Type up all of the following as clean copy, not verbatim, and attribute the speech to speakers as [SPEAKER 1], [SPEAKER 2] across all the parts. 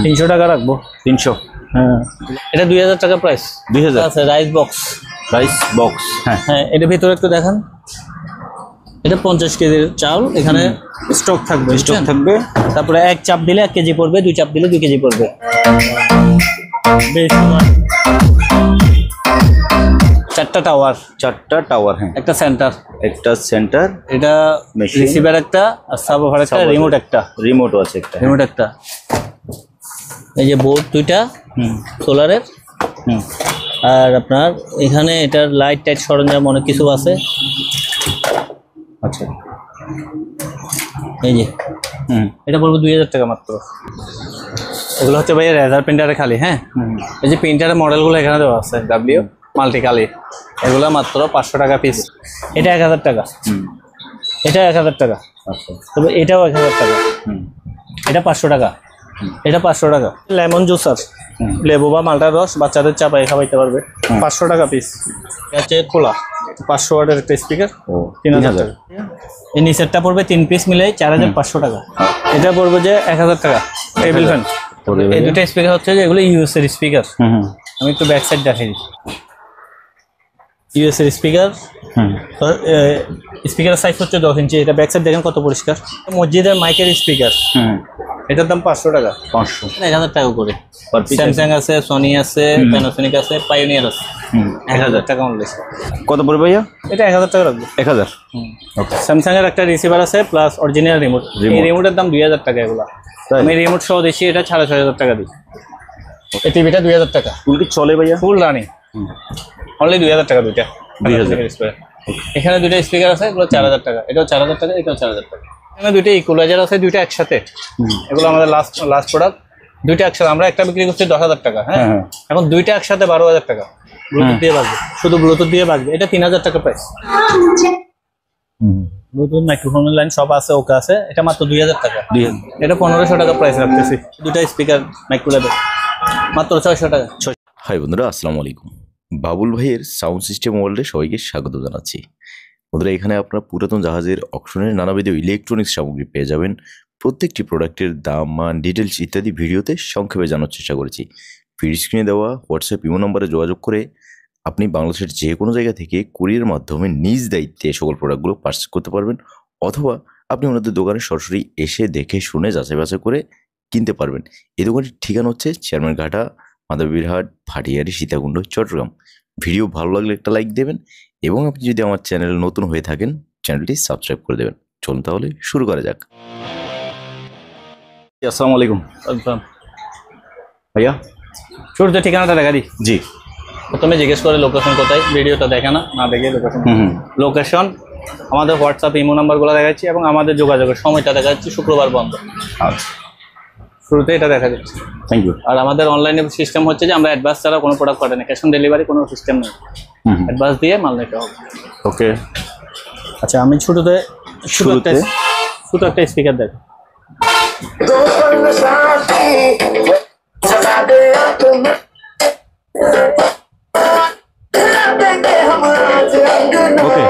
[SPEAKER 1] 300 টাকা রাখবো।
[SPEAKER 2] 300।
[SPEAKER 1] হ্যাঁ, এটা 2000 টাকা প্রাইস।
[SPEAKER 2] 2000
[SPEAKER 1] আছে রাইস বক্স।
[SPEAKER 2] Rice box. হ্যাঁ
[SPEAKER 1] হ্যাঁ, এটা ভিতরে একটু দেখান। এটা 50 কেজির চাল, এখানে স্টক থাকবে।
[SPEAKER 2] স্টক থাকবে।
[SPEAKER 1] তারপরে এক চাপ দিলে 1 কেজি পড়বে, 2 চাপ দিলে 2 কেজি পড়বে। চারটা টাওয়ার। হ্যাঁ, একটা সেন্টার। এটা রিসিভার একটা, আর সাবওয়ুফার একটা, রিমোটও আছে একটা। এই যে বোর্ড দুইটা সোলারের। আর আপনার এখানে এটার লাইট টাইট সরঞ্জাম অনেক কিছু আছে।
[SPEAKER 2] আচ্ছা,
[SPEAKER 1] এই যে এটা পড়বে 2000 টাকা মাত্র। এগুলো হচ্ছে ভাই রেজার প্রিন্টারে খালি। হ্যাঁ, এই যে প্রিন্টারের মডেলগুলো এখানে দেওয়া আছে, ডাব্লিউ মাল্টি কালি, এগুলো মাত্র 500 টাকা পিস। এটা 1000 টাকা। এটা 1000 টাকা।
[SPEAKER 2] আচ্ছা,
[SPEAKER 1] তবে এটাও 1000 টাকা। এটা 500 টাকা। এটা 500 টাকা। লেমন জুসার, লেবু বা মালটার রস বাচ্চাদের চাপাই খাওয়াইতে পারবে। 500 টাকা পিস। আছে খোলা 500 ওয়াটের একটা স্পিকার, 3000 টাকা। এই নিচেরটা পড়বে 3 পিস মিলে 4500 টাকা। এটা পড়বে যে 1000 টাকা। Table fan. এই দুটো স্পিকার হচ্ছে যে এগুলো ইউএস এর স্পিকার। আমি একটু ব্যাক সাইড দেখাই। ইউএস এর স্পিকার। স্পিকারের সাইজ হচ্ছে 10 ইঞ্চি। এটা ব্যাক সাইড দেখেন কত পরিষ্কার। মসজিদের মাইকের স্পিকার, এটার দাম 500 টাকা। 1000 টাকা করে। স্যামসাং আছে, সোনি আছে, প্যানাসোনিক আছে, পাইওনিয়ার আছে। 1000 টাকা অনলি।
[SPEAKER 2] কত পড়বে ভাইয়া?
[SPEAKER 1] এটা 1000 টাকা রাখবো।
[SPEAKER 2] 1000। ওকে।
[SPEAKER 1] স্যামসাং এর একটা রিসিভার আছে প্লাস অরিজিনাল রিমোট। এই রিমোটের দাম 2000 টাকা। এগুলা আমি রিমোট সহ দিচ্ছি, এটা 6500 টাকা দিই। এই টিভিটা 2000 টাকা।
[SPEAKER 2] ফুল কি চলে ভাইয়া?
[SPEAKER 1] Full running. অনলি 2000 টাকা দুইটা। 2000। এখানে দুইটা স্পিকার আছে, এগুলো 4000 টাকা। এটাও 4000 টাকা, এটাও 4000 টাকা। এখানে দুইটা ইকুয়ালাইজার আছে, দুইটা একসাথে। এগুলো আমাদের লাস্ট প্রোডাক্ট। দুইটা একসাথে আমরা একটা বিক্রি করছি 10,000 টাকা। হ্যাঁ, এখন দুইটা একসাথে 12,000 টাকা। ব্লুটুথ দিয়ে বাজবে, শুধু ব্লুটুথ দিয়ে বাজবে। এটা 3000 টাকা প্রাইস। ব্লুটুথ মাইক্রোফোনের লাইন সব আছে, ওকে আছে। এটা মাত্র 2000 টাকা। এটা 1500 টাকা প্রাইস রাখতেছি। দুইটা স্পিকার মাইক্রোলেভেল মাত্র 600 টাকা।
[SPEAKER 3] হাই বন্ধুরা, আসসালামু আলাইকুম। বাবুল ভাইয়ের সাউন্ড সিস্টেম ওয়ার্ল্ডে সবাইকে স্বাগত জানাচ্ছি। বন্ধুরা, এখানে আপনারা পুরাতন জাহাজের অকশনের নানাবিধ ইলেকট্রনিক্স সামগ্রী পেয়ে যাবেন। প্রত্যেকটি প্রোডাক্টের দাম, মান, ডিটেলস ইত্যাদি ভিডিওতে সংক্ষেপে জানার চেষ্টা করেছি। ভিডিও স্ক্রিনে দেওয়া হোয়াটসঅ্যাপ ইমো নম্বরে যোগাযোগ করে আপনি বাংলাদেশের যে কোনো জায়গা থেকে কুরিয়ার মাধ্যমে নিজ দায়িত্বে সকল প্রোডাক্টগুলো পারচেস করতে পারবেন, অথবা আপনি ওনাদের দোকানে সরাসরি এসে দেখে শুনে যাচাই বাছাই করে কিনতে পারবেন। এই দোকানটির ঠিকানা হচ্ছে চেয়ারম্যান ঘাটা, মাদারীহাট, ভাটিয়ারি, সীতাকুণ্ড, চট্টগ্রাম। ভিডিও ভালো লাগলে একটা লাইক দেবেন এবং আপনি যদি আমার চ্যানেল নতুন হয়ে থাকেন চ্যানেলটি সাবস্ক্রাইব করে দেবেন। চলুন তাহলে শুরু করা যাক।
[SPEAKER 2] আসসালামু আলাইকুম ভাইয়া।
[SPEAKER 1] শুরুতে ঠিকানাটা দেখা দিই।
[SPEAKER 2] জি।
[SPEAKER 1] প্রথমে জিজ্ঞেস করে লোকেশন কোথায়। ভিডিওটা দেখে না দেখে লোকেশন আমাদের হোয়াটসঅ্যাপ ইমো নাম্বারগুলো দেখাচ্ছি এবং আমাদের যোগাযোগের সময়টা দেখাচ্ছি। শুক্রবার বন্ধ।
[SPEAKER 2] আচ্ছা,
[SPEAKER 1] শুরুতে এটা দেখা যাচ্ছে।
[SPEAKER 2] Thank you.
[SPEAKER 1] আর আমাদের অনলাইনে সিস্টেম হচ্ছে যে আমরা অ্যাডভান্স ছাড়া কোনো প্রোডাক্ট পাঠাই না। ক্যাশ অন ডেলিভারি কোনো সিস্টেম নেই। অ্যাডভান্স দিয়ে মাল নিতে হবে।
[SPEAKER 2] ওকে।
[SPEAKER 1] আচ্ছা, আমি শুরুতে একটা স্পিকার দেখ।
[SPEAKER 2] ওকে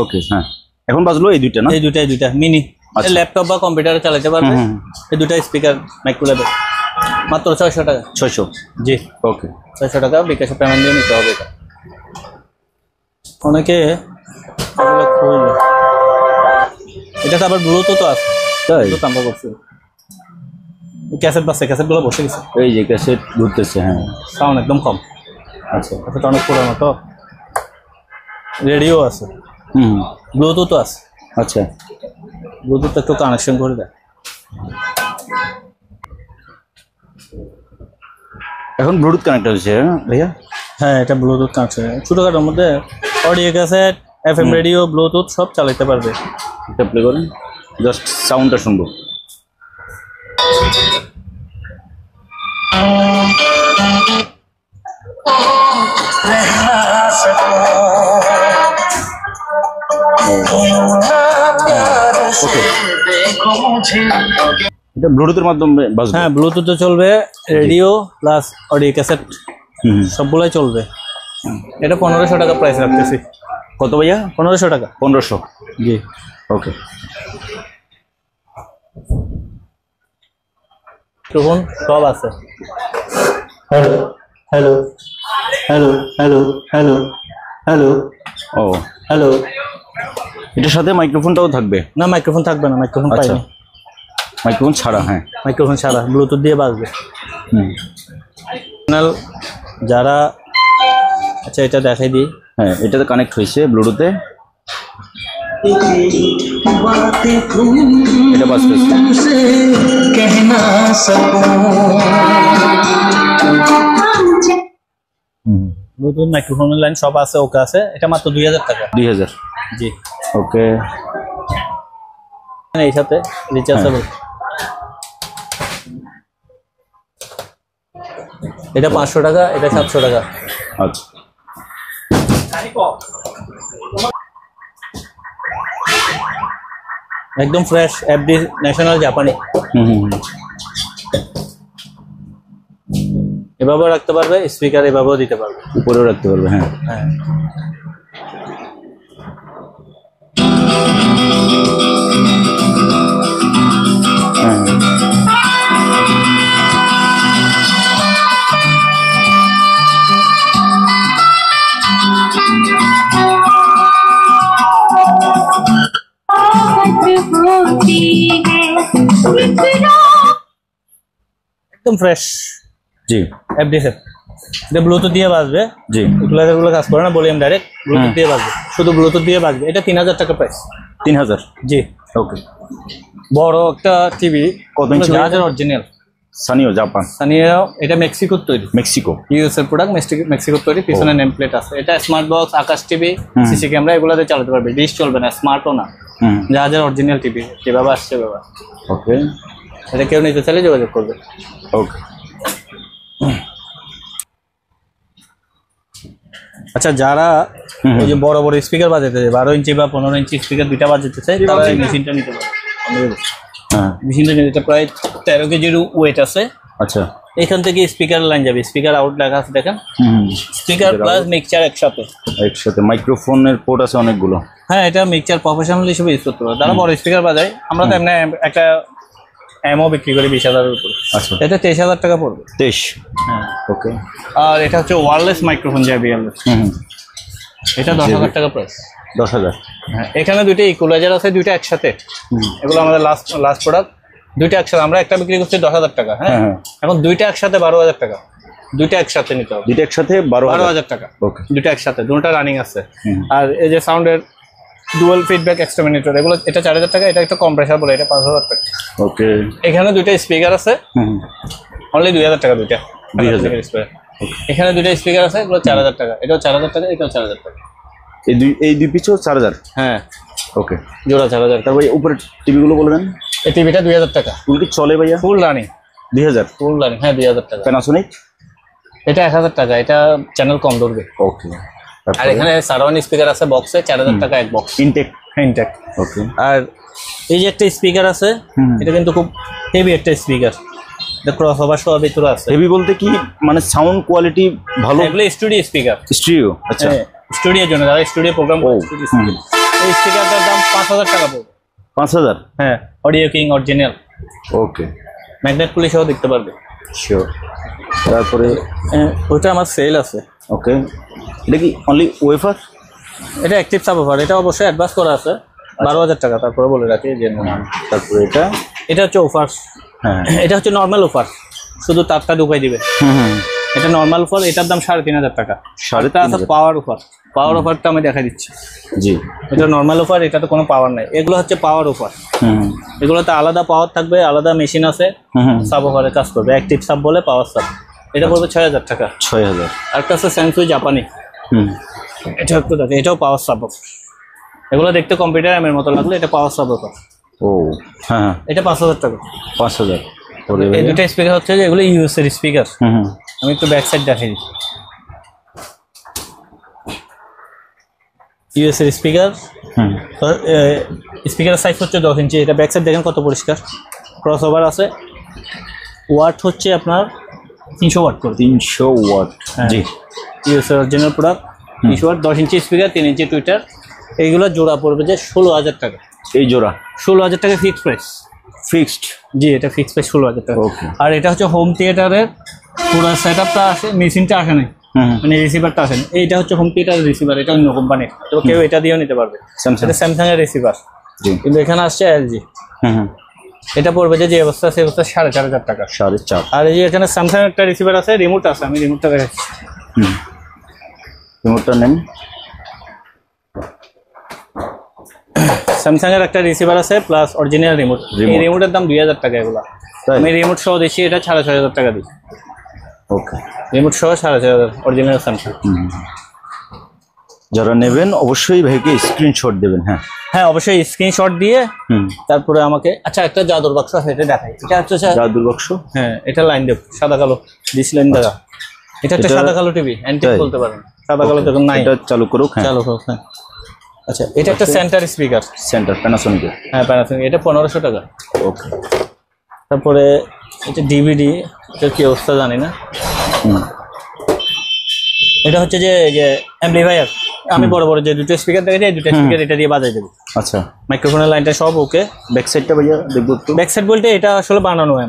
[SPEAKER 2] ওকে। হ্যাঁ, এখন বাজলো এই দুইটা না?
[SPEAKER 1] এই দুইটা মিনি। ল্যাপটপ বা কম্পিউটারে চালাতে পারবে। এই দুইটা স্পিকার মাইক্রোলেভেল মাত্র 600 টাকা।
[SPEAKER 2] 600।
[SPEAKER 1] জি।
[SPEAKER 2] ওকে,
[SPEAKER 1] 600 টাকা বিকাশে পেমেন্ট দিয়ে নিতে হবে। এটা অনেকে এটাতে আবার ব্লুটুথ তো আছে।
[SPEAKER 2] তাই
[SPEAKER 1] আমরা করছি ক্যাসেট বাসে, ক্যাসেটগুলো বসে গেছে।
[SPEAKER 2] এই যে ক্যাসেট ঘুরতেছে। হ্যাঁ,
[SPEAKER 1] সাউন্ড একদম কম।
[SPEAKER 2] আচ্ছা,
[SPEAKER 1] এটা অনেক পুরানো তো। রেডিও আছে, ব্লুটুথও আছে।
[SPEAKER 2] আচ্ছা,
[SPEAKER 1] ব্লুটুথ একটু কানেকশন করে দেয়।
[SPEAKER 2] এখন ব্লুটুথ কানেক্ট হচ্ছে ভাইয়া?
[SPEAKER 1] হ্যাঁ, এটা ব্লুটুথ কানেকশন। ছোটখাটোর মধ্যে audio cassette, FM radio, Bluetooth সব চালাতে পারবে।
[SPEAKER 2] এটা প্লে করেন, জাস্ট সাউন্ডটা শুনবো। এটা ব্লুটুথের মাধ্যমে বাজবে?
[SPEAKER 1] হ্যাঁ, ব্লুটুথে চলবে, রেডিও প্লাস অডিও ক্যাসেট সবগুলাই চলবে। এটা 1500 টাকা প্রাইস রাখতেছি।
[SPEAKER 2] কত ভাইয়া?
[SPEAKER 1] 1500 টাকা।
[SPEAKER 2] 1500।
[SPEAKER 1] জি।
[SPEAKER 2] ওকে।
[SPEAKER 1] তখন সব আছে। Hello hello hello hello hello hello
[SPEAKER 2] ও
[SPEAKER 1] হ্যালো।
[SPEAKER 2] এটার সাথে মাইক্রোফোনটাও থাকবে?
[SPEAKER 1] না, মাইক্রোফোন থাকবে না, মাইক্রোফোন
[SPEAKER 2] আচ্ছা,
[SPEAKER 1] পাইনি।
[SPEAKER 2] মাইক্রোফোন ছাড়া। হ্যাঁ,
[SPEAKER 1] মাইক্রোফোন ছাড়া ব্লুটুথ দিয়ে বাজবে। চ্যানেল যারা, আচ্ছা এটা দেখাই দিই।
[SPEAKER 2] হ্যাঁ, এটাতে কানেক্ট হয়েছে ব্লুটুথে। এটা বাজতেছে।
[SPEAKER 1] ব্লুটুথ মাইক্রোফোনের লাইন সব আছে, ওকে আছে। এটা মাত্র 2000 টাকা।
[SPEAKER 2] 2000?
[SPEAKER 1] জি,
[SPEAKER 2] ওকে।
[SPEAKER 1] এই সাথে রিচার্জেবল। এটা 500 টাকা, এটা 700 টাকা।
[SPEAKER 2] আচ্ছা,
[SPEAKER 1] একদম ফ্রেশ, এফডি ন্যাশনাল জাপানি। এভাবেও রাখতে পারবে, স্পিকার এভাবেও দিতে পারবে,
[SPEAKER 2] উপরেও রাখতে পারবে। হ্যাঁ
[SPEAKER 1] হ্যাঁ। একদম ফ্রেশ।
[SPEAKER 2] জি,
[SPEAKER 1] এফডি সেট। এটা ব্লুটুথ দিয়ে বাজবে।
[SPEAKER 2] জি।
[SPEAKER 1] এগুলো কাজ করে না, ভলিউম ডাইরেক্ট ব্লুটুথ দিয়ে বাজবে, শুধু ব্লুটুথ দিয়ে বাজবে। এটা 3000 টাকা প্রাইস।
[SPEAKER 2] 3000?
[SPEAKER 1] জি।
[SPEAKER 2] ওকে।
[SPEAKER 1] বড় একটা টিভি।
[SPEAKER 2] কত ইঞ্চি?
[SPEAKER 1] জাহাজের অরিজিনাল।
[SPEAKER 2] Sanyo Japan?
[SPEAKER 1] সানিও এটা মেক্সিকোর তৈরি।
[SPEAKER 2] মেক্সিকো?
[SPEAKER 1] ইউএস এর প্রোডাক্ট, মেক্সিকোর তৈরি। পিছনে নেম প্লেট আছে। এটা স্মার্ট বক্স, আকাশ টিভি, সিসি ক্যামেরা এগুলোতে চালাতে পারবে। ডিশ চলবে না, স্মার্টও না। জাহাজের অরিজিনাল টিভি যেভাবে আসছে বাবা।
[SPEAKER 2] ওকে।
[SPEAKER 1] এটা কেউ নিতে চাইলে যোগাযোগ করবে।
[SPEAKER 2] ওকে।
[SPEAKER 1] আচ্ছা, যারা ওই যে বড় বড় স্পিকার বাজাতে চায়, 12 ইঞ্চি বা 15 ইঞ্চি স্পিকার দুইটা বাজাতে চায়, তারা এই মেশিনটা নিতে পারে।
[SPEAKER 2] হ্যাঁ,
[SPEAKER 1] মেশিনটা নিতে প্রায় 13 কেজির ওয়েট আছে।
[SPEAKER 2] আচ্ছা।
[SPEAKER 1] এখান থেকে স্পিকার লাইন যাবে, স্পিকার আউট লেখা আছে দেখেন, স্পিকার প্লাস মিক্সচার একসাথে।
[SPEAKER 2] একসাথে মাইক্রোফোনের পোর্ট আছে অনেকগুলো।
[SPEAKER 1] হ্যাঁ, এটা মিক্সচার প্রফেশনাল হিসেবে ইউজ করতে পারে। তারা বড় স্পিকার বাজায়, আমরা তো এমনি একটা এমও বিক্রি করি 20,000-এর উপরে।
[SPEAKER 2] আচ্ছা,
[SPEAKER 1] এটা 23,000 টাকা পড়বে।
[SPEAKER 2] 23?
[SPEAKER 1] হ্যাঁ।
[SPEAKER 2] ওকে।
[SPEAKER 1] আর এটা হচ্ছে ওয়্যারলেস মাইক্রোফোন JBL। এটা 10,000 টাকা প্রাইস।
[SPEAKER 2] 10,000?
[SPEAKER 1] হ্যাঁ, এখানে দুইটা ইকুয়ালাইজার আছে, দুইটা একসাথে। এগুলো আমাদের লাস্ট প্রোডাক্ট। দুইটা একসাথে আমরা একটা বিক্রি করছি 10,000 টাকা। হ্যাঁ, এখন দুইটা একসাথে 12,000 টাকা। দুইটা একসাথে নিতে হবে।
[SPEAKER 2] দুইটা একসাথে
[SPEAKER 1] 12,000 টাকা।
[SPEAKER 2] ওকে।
[SPEAKER 1] দুইটা একসাথে, দুটোটা রানিং আছে। আর এই যে সাউন্ডের ডুয়াল ফিডব্যাক এক্সট্রামিনেটর, এগুলো এটা 4,000 টাকা। এটা একটা কম্প্রেসার বলে, এটা 5,000 টাকা।
[SPEAKER 2] ওকে।
[SPEAKER 1] এখানে দুইটা স্পিকার আছে, অনলি 2,000 টাকা দুইটা।
[SPEAKER 2] 2,000?
[SPEAKER 1] এখানে দুইটা স্পিকার আছে, এগুলো 4,000 টাকা। এটাও 4,000 টাকা, এটাও 4,000 টাকা।
[SPEAKER 2] এই দুই পিছু 4,000?
[SPEAKER 1] হ্যাঁ,
[SPEAKER 2] ওকে।
[SPEAKER 1] জোড়া 4,000।
[SPEAKER 2] তারপরে উপরে টিভিগুলো বলে দেন।
[SPEAKER 1] এই টিভিটা 2,000 টাকা।
[SPEAKER 2] ফুল কি চলে ভাইয়া?
[SPEAKER 1] Full running
[SPEAKER 2] 2,000?
[SPEAKER 1] ফুল রানিং, হ্যাঁ 2,000 টাকা।
[SPEAKER 2] প্যানাসোনিক?
[SPEAKER 1] এটা 1,000 টাকা। এটা চ্যানেল কম ধরবে।
[SPEAKER 2] ওকে।
[SPEAKER 1] আর এখানে সারাউন্ড স্পিকার আছে বক্সে, 4,000 টাকা এক বক্স।
[SPEAKER 2] ইনটেক?
[SPEAKER 1] ইনটেক।
[SPEAKER 2] ওকে।
[SPEAKER 1] আর এই যে একটা স্পিকার আছে, এটা কিন্তু খুব হেভি একটা স্পিকার। এটা ক্রস ওভার সহ ভিতরে আছে।
[SPEAKER 2] হেভি বলতে কি মানে সাউন্ড কোয়ালিটি ভালো?
[SPEAKER 1] এগুলো স্টুডিও স্পিকার।
[SPEAKER 2] স্টিরিও? আচ্ছা,
[SPEAKER 1] স্টুডিওর জন্য, যারা স্টুডিও প্রোগ্রাম করে। এই স্পিকারটার দাম 5,000 টাকা পড়বে।
[SPEAKER 2] 5,000?
[SPEAKER 1] হ্যাঁ, অডিও কিং অরিজিনাল।
[SPEAKER 2] ওকে।
[SPEAKER 1] ম্যাগনেট পুলি সহ দেখতে পারবে।
[SPEAKER 2] শিওর। তারপরে
[SPEAKER 1] ওইটা আমার সেল আছে।
[SPEAKER 2] ওকে। এটা কি অনলি ওয়েফার?
[SPEAKER 1] এটা অ্যাক্টিভ সাবওয়ুফার। এটা অবশ্যই অ্যাডভান্স করা আছে, 12,000 টাকা। তারপরে বলে রাখি যে
[SPEAKER 2] তারপরে
[SPEAKER 1] এটা হচ্ছে অফার।
[SPEAKER 2] হ্যাঁ,
[SPEAKER 1] এটা হচ্ছে নর্মাল অফার, শুধু তারটা ঢুকাই দিবে। এটা নর্মাল অফার, এটার দাম 3,500 টাকা।
[SPEAKER 2] 3,500?
[SPEAKER 1] আছে পাওয়ার অফার। পাওয়ার অফারটা আমি দেখা দিচ্ছি।
[SPEAKER 2] জি।
[SPEAKER 1] এটা নর্মাল অফার, এটাতে কোনো পাওয়ার নাই। এগুলো হচ্ছে পাওয়ার অফার। এগুলোতে আলাদা পাওয়ার থাকবে, আলাদা মেশিন আছে, সাব অফারে কাজ করবে। অ্যাক্টিভ সাব বলে, পাওয়ার সাব। এটা পড়বে 6,000 টাকা। 6,000? আরেকটা আছে স্যামসুই জাপানি। এটা একটু দেখে, এটাও পাওয়ার সাব অফার। এগুলো দেখতে কম্পিউটার এর মতো লাগলো, এটা পাওয়ার সাব অফার।
[SPEAKER 2] ও হ্যাঁ,
[SPEAKER 1] এটা 5,000 টাকা।
[SPEAKER 2] 5,000?
[SPEAKER 1] এই দুটো স্পিকার হচ্ছে যে এগুলো ইউএস এর স্পিকার। আমি একটু ব্যাক সাইড দেখাই দিই। ইউএস এর স্পিকার। স্পিকারের সাইজ হচ্ছে 10 ইঞ্চি। এটা ব্যাক সাইড দেখেন কত পরিষ্কার। ক্রস ওভার আছে। ওয়াট হচ্ছে আপনার 300 ওয়াট করে।
[SPEAKER 2] 300 ওয়াট? জি।
[SPEAKER 1] ইউএস এর original product. 300 watt, 10 inch speaker, 3 inch tweeter. এইগুলো জোড়া পড়বে যে 16,000 টাকা।
[SPEAKER 2] এই জোড়া
[SPEAKER 1] 16,000 টাকা ফিক্সড প্রাইস।
[SPEAKER 2] ফিক্সড।
[SPEAKER 1] জি, এটা ফিক্সড প্রাইস 16,000 টাকা।
[SPEAKER 2] ওকে।
[SPEAKER 1] আর এটা হচ্ছে হোম থিয়েটারের পুরো সেটআপটা আসে, মেশিনটা আসে না, মানে রিসিভারটা আসে না। এইটা হচ্ছে হোম থিয়েটারের রিসিভার, এটা অন্য কোম্পানির, তো কেউ এটা দিয়েও নিতে পারবে।
[SPEAKER 2] স্যামসাং।
[SPEAKER 1] এটা স্যামসাং এর রিসিভার,
[SPEAKER 2] জি।
[SPEAKER 1] কিন্তু এখানে আসছে এলজি।
[SPEAKER 2] হুম।
[SPEAKER 1] এটা পড়বে যে অবস্থা সেই অবস্থা 4,500 টাকা।
[SPEAKER 2] 4.5।
[SPEAKER 1] আর এই যে এখানে স্যামসাং একটা রিসিভার আছে, রিমোট আছে, আমি রিমোটটা দেখাচ্ছি।
[SPEAKER 2] রিমোটটা নেন।
[SPEAKER 1] স্যামসাং এর একটা রিসিভার আছে প্লাস অরিজিনাল রিমোট। এই রিমোটের দাম 2,000 টাকা এগুলা। আমি রিমোট সহ দিচ্ছি, এটা 6,500 টাকা দিই।
[SPEAKER 2] ওকে।
[SPEAKER 1] রিমোট সহ 6,500 অরিজিনাল স্যামসাং।
[SPEAKER 2] যারা নেবেন অবশ্যই ভাইকে স্ক্রিনশট দেবেন। হ্যাঁ
[SPEAKER 1] হ্যাঁ, অবশ্যই স্ক্রিনশট দিয়ে তারপরে আমাকে। আচ্ছা, একটা জাদুর বাক্স আছে, এটা দেখাই। এটা হচ্ছে
[SPEAKER 2] জাদুর বাক্স।
[SPEAKER 1] হ্যাঁ, এটা লাইন দেব, সাদা কালো ডিসলাইন দেখা। এটা একটা সাদা কালো টিভি, অ্যান্টিক বলতে পারেন। সাদা কালো দেখুন নাই,
[SPEAKER 2] এটা চালু করুক। হ্যাঁ
[SPEAKER 1] চালু হোক। হ্যাঁ, আচ্ছা, এটা একটা সেন্টার স্পিকার,
[SPEAKER 2] সেন্টার প্যানাসোনিক।
[SPEAKER 1] হ্যাঁ প্যানাসোনিক, এটা 1,500 টাকা।
[SPEAKER 2] ওকে।
[SPEAKER 1] তারপরে এটা ডিভিডি, এটার কি অবস্থা জানি না। এটা হচ্ছে যে অ্যাম্পলিফায়ার, আমি বড় বড় যে দুটো স্পিকার দেখেছি, এই দুটো স্পিকার এটা দিয়ে বাজাই দেবো।
[SPEAKER 2] আচ্ছা,
[SPEAKER 1] মাইক্রোফোনের লাইনটা সব ওকে।
[SPEAKER 2] ব্যাক সাইডটা ভাইয়া দেখবো একটু।
[SPEAKER 1] ব্যাক সাইড বলতে এটা আসলে বানানো হয়,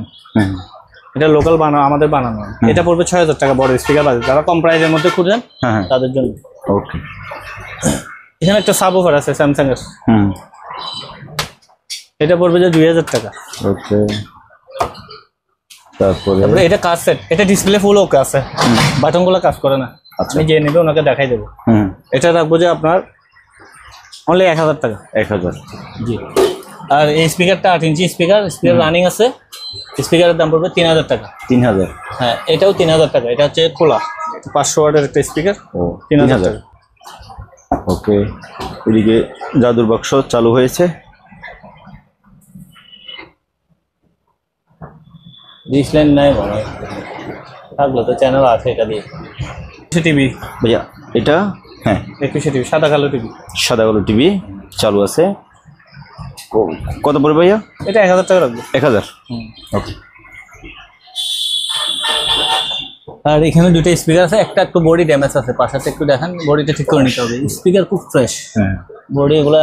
[SPEAKER 1] এটা লোকাল আমাদের বানানো হয়। এটা পড়বে 6,000 টাকা বড় স্পিকার বাজে, যারা কম প্রাইসের মধ্যে খুঁজেন তাদের জন্য।
[SPEAKER 2] ওকে।
[SPEAKER 1] এখানে একটা সাবওুফার আছে স্যামসাং এর, এটা পড়বে যে 2,000 টাকা।
[SPEAKER 2] ওকে। তারপরে
[SPEAKER 1] এটা কাজ সেট, এটা ডিসপ্লে ফুল ওকে আছে, বাটনগুলো কাজ করে না। আমি যে নেবে ওনাকে দেখাই দেবো। এটা রাখবো যে আপনার অনলি 1,000 টাকা।
[SPEAKER 2] 1,000।
[SPEAKER 1] জি। আর এই স্পিকারটা 8 ইঞ্চি স্পিকার রানিং আছে, স্পিকারের দাম পড়বে 3,000 টাকা।
[SPEAKER 2] 3,000।
[SPEAKER 1] হ্যাঁ, এটাও 3,000 টাকা। এটা হচ্ছে খোলা 500 ওয়াটের একটা স্পিকার।
[SPEAKER 2] ও,
[SPEAKER 1] 3,000 টাকা।
[SPEAKER 2] ওকে। এদিকে জাদুর বাক্স চালু হয়েছে।
[SPEAKER 1] ডিসলাইন নাই মনে হয়, থাকলো তো চ্যানেল আছে এটা দিয়ে। টিভি
[SPEAKER 2] ভাইয়া এটা, হ্যাঁ
[SPEAKER 1] 21 টিভি, সাদা কালো টিভি।
[SPEAKER 2] সাদা কালো টিভি চালু আছে। কত পড়বে ভাইয়া?
[SPEAKER 1] এটা 1,000 টাকা রাখবো।
[SPEAKER 2] 1,000। ওকে।
[SPEAKER 1] আর এখানে দুটো স্পিকার আছে, একটা একটু বডি ড্যামেজ আছে, পাশাতে একটু দেখেন, বডিটা ঠিক করে নিতে হবে। স্পিকার খুব ফ্রেশ, বডি এগুলা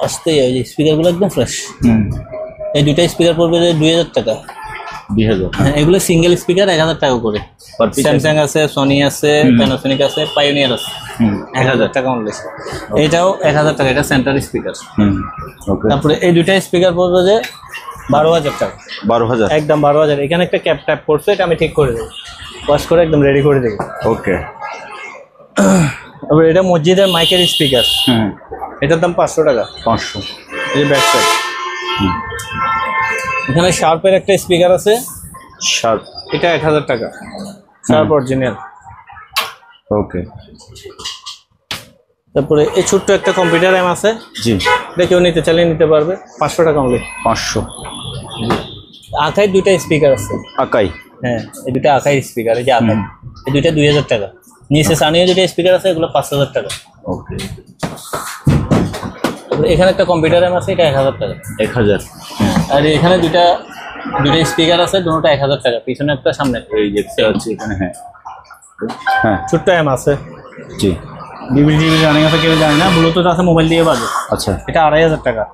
[SPEAKER 1] আসতেই হয়, স্পিকারগুলো একদম ফ্রেশ। এই দুটো স্পিকার পড়বে যে 2,000 টাকা।
[SPEAKER 2] 2,000।
[SPEAKER 1] হ্যাঁ, এগুলো সিঙ্গেল স্পিকার 1,000 টাকা করে। স্যামসাং আছে, সোনি আছে, প্যানাসোনিক আছে, পাইওনিয়ার আছে। 1,000 টাকা অনলি। এটাও 1,000 টাকা, এটা সেন্টার স্পিকার।
[SPEAKER 2] ওকে।
[SPEAKER 1] তারপরে এই দুইটা স্পিকার পড়বে যে 12,000 টাকা।
[SPEAKER 2] 12,000
[SPEAKER 1] একদম 12,000। এখানে একটা ক্যাপ ট্যাপ করছে, এটা আমি ঠিক করে দেবো, ওয়াশ করে একদম রেডি করে দেবো।
[SPEAKER 2] ওকে।
[SPEAKER 1] তারপরে এটা মসজিদের মাইকের স্পিকার, এটার দাম 500 টাকা।
[SPEAKER 2] 500।
[SPEAKER 1] এই যে ব্যাক সাইড। এখানে শার্পের একটা স্পিকার আছে,
[SPEAKER 2] শার্প,
[SPEAKER 1] এটা 1,000 টাকা, শার্প অরিজিনাল।
[SPEAKER 2] ওকে।
[SPEAKER 1] তারপরে এই ছোট্ট একটা কম্পিউটার র্যাম আছে,
[SPEAKER 2] জি,
[SPEAKER 1] এটা কেউ নিতে চাইলে নিতে পারবে, 500 টাকা অনলি।
[SPEAKER 2] 500।
[SPEAKER 1] আকাই দুইটা স্পিকার আছে।
[SPEAKER 2] আকাই?
[SPEAKER 1] হ্যাঁ, এই দুইটা আকাই স্পিকার, এই যে আকাই, এই দুইটা 2,000 টাকা। নিচে সানিও দুইটা স্পিকার আছে, এগুলো 5,000 টাকা।
[SPEAKER 2] ওকে।
[SPEAKER 1] এখানে একটা কম্পিউটার র্যাম আছে, এটা 1,000 টাকা।
[SPEAKER 2] 1,000।
[SPEAKER 1] আর এখানে দুইটা স্পিকার আছে, দুটোটা 1,000 টাকা, পিছনে একটা সামনে।
[SPEAKER 2] এই দেখতে পাচ্ছি এখানে। হ্যাঁ হ্যাঁ,
[SPEAKER 1] ছোট্ট র্যাম আছে।
[SPEAKER 2] জি।
[SPEAKER 1] ডিভিডি রানিং আছে, কেউ জানে না। ব্লুটুথ আছে, মোবাইল দিয়ে বাজে।
[SPEAKER 2] আচ্ছা,
[SPEAKER 1] এটা 2,500 টাকা।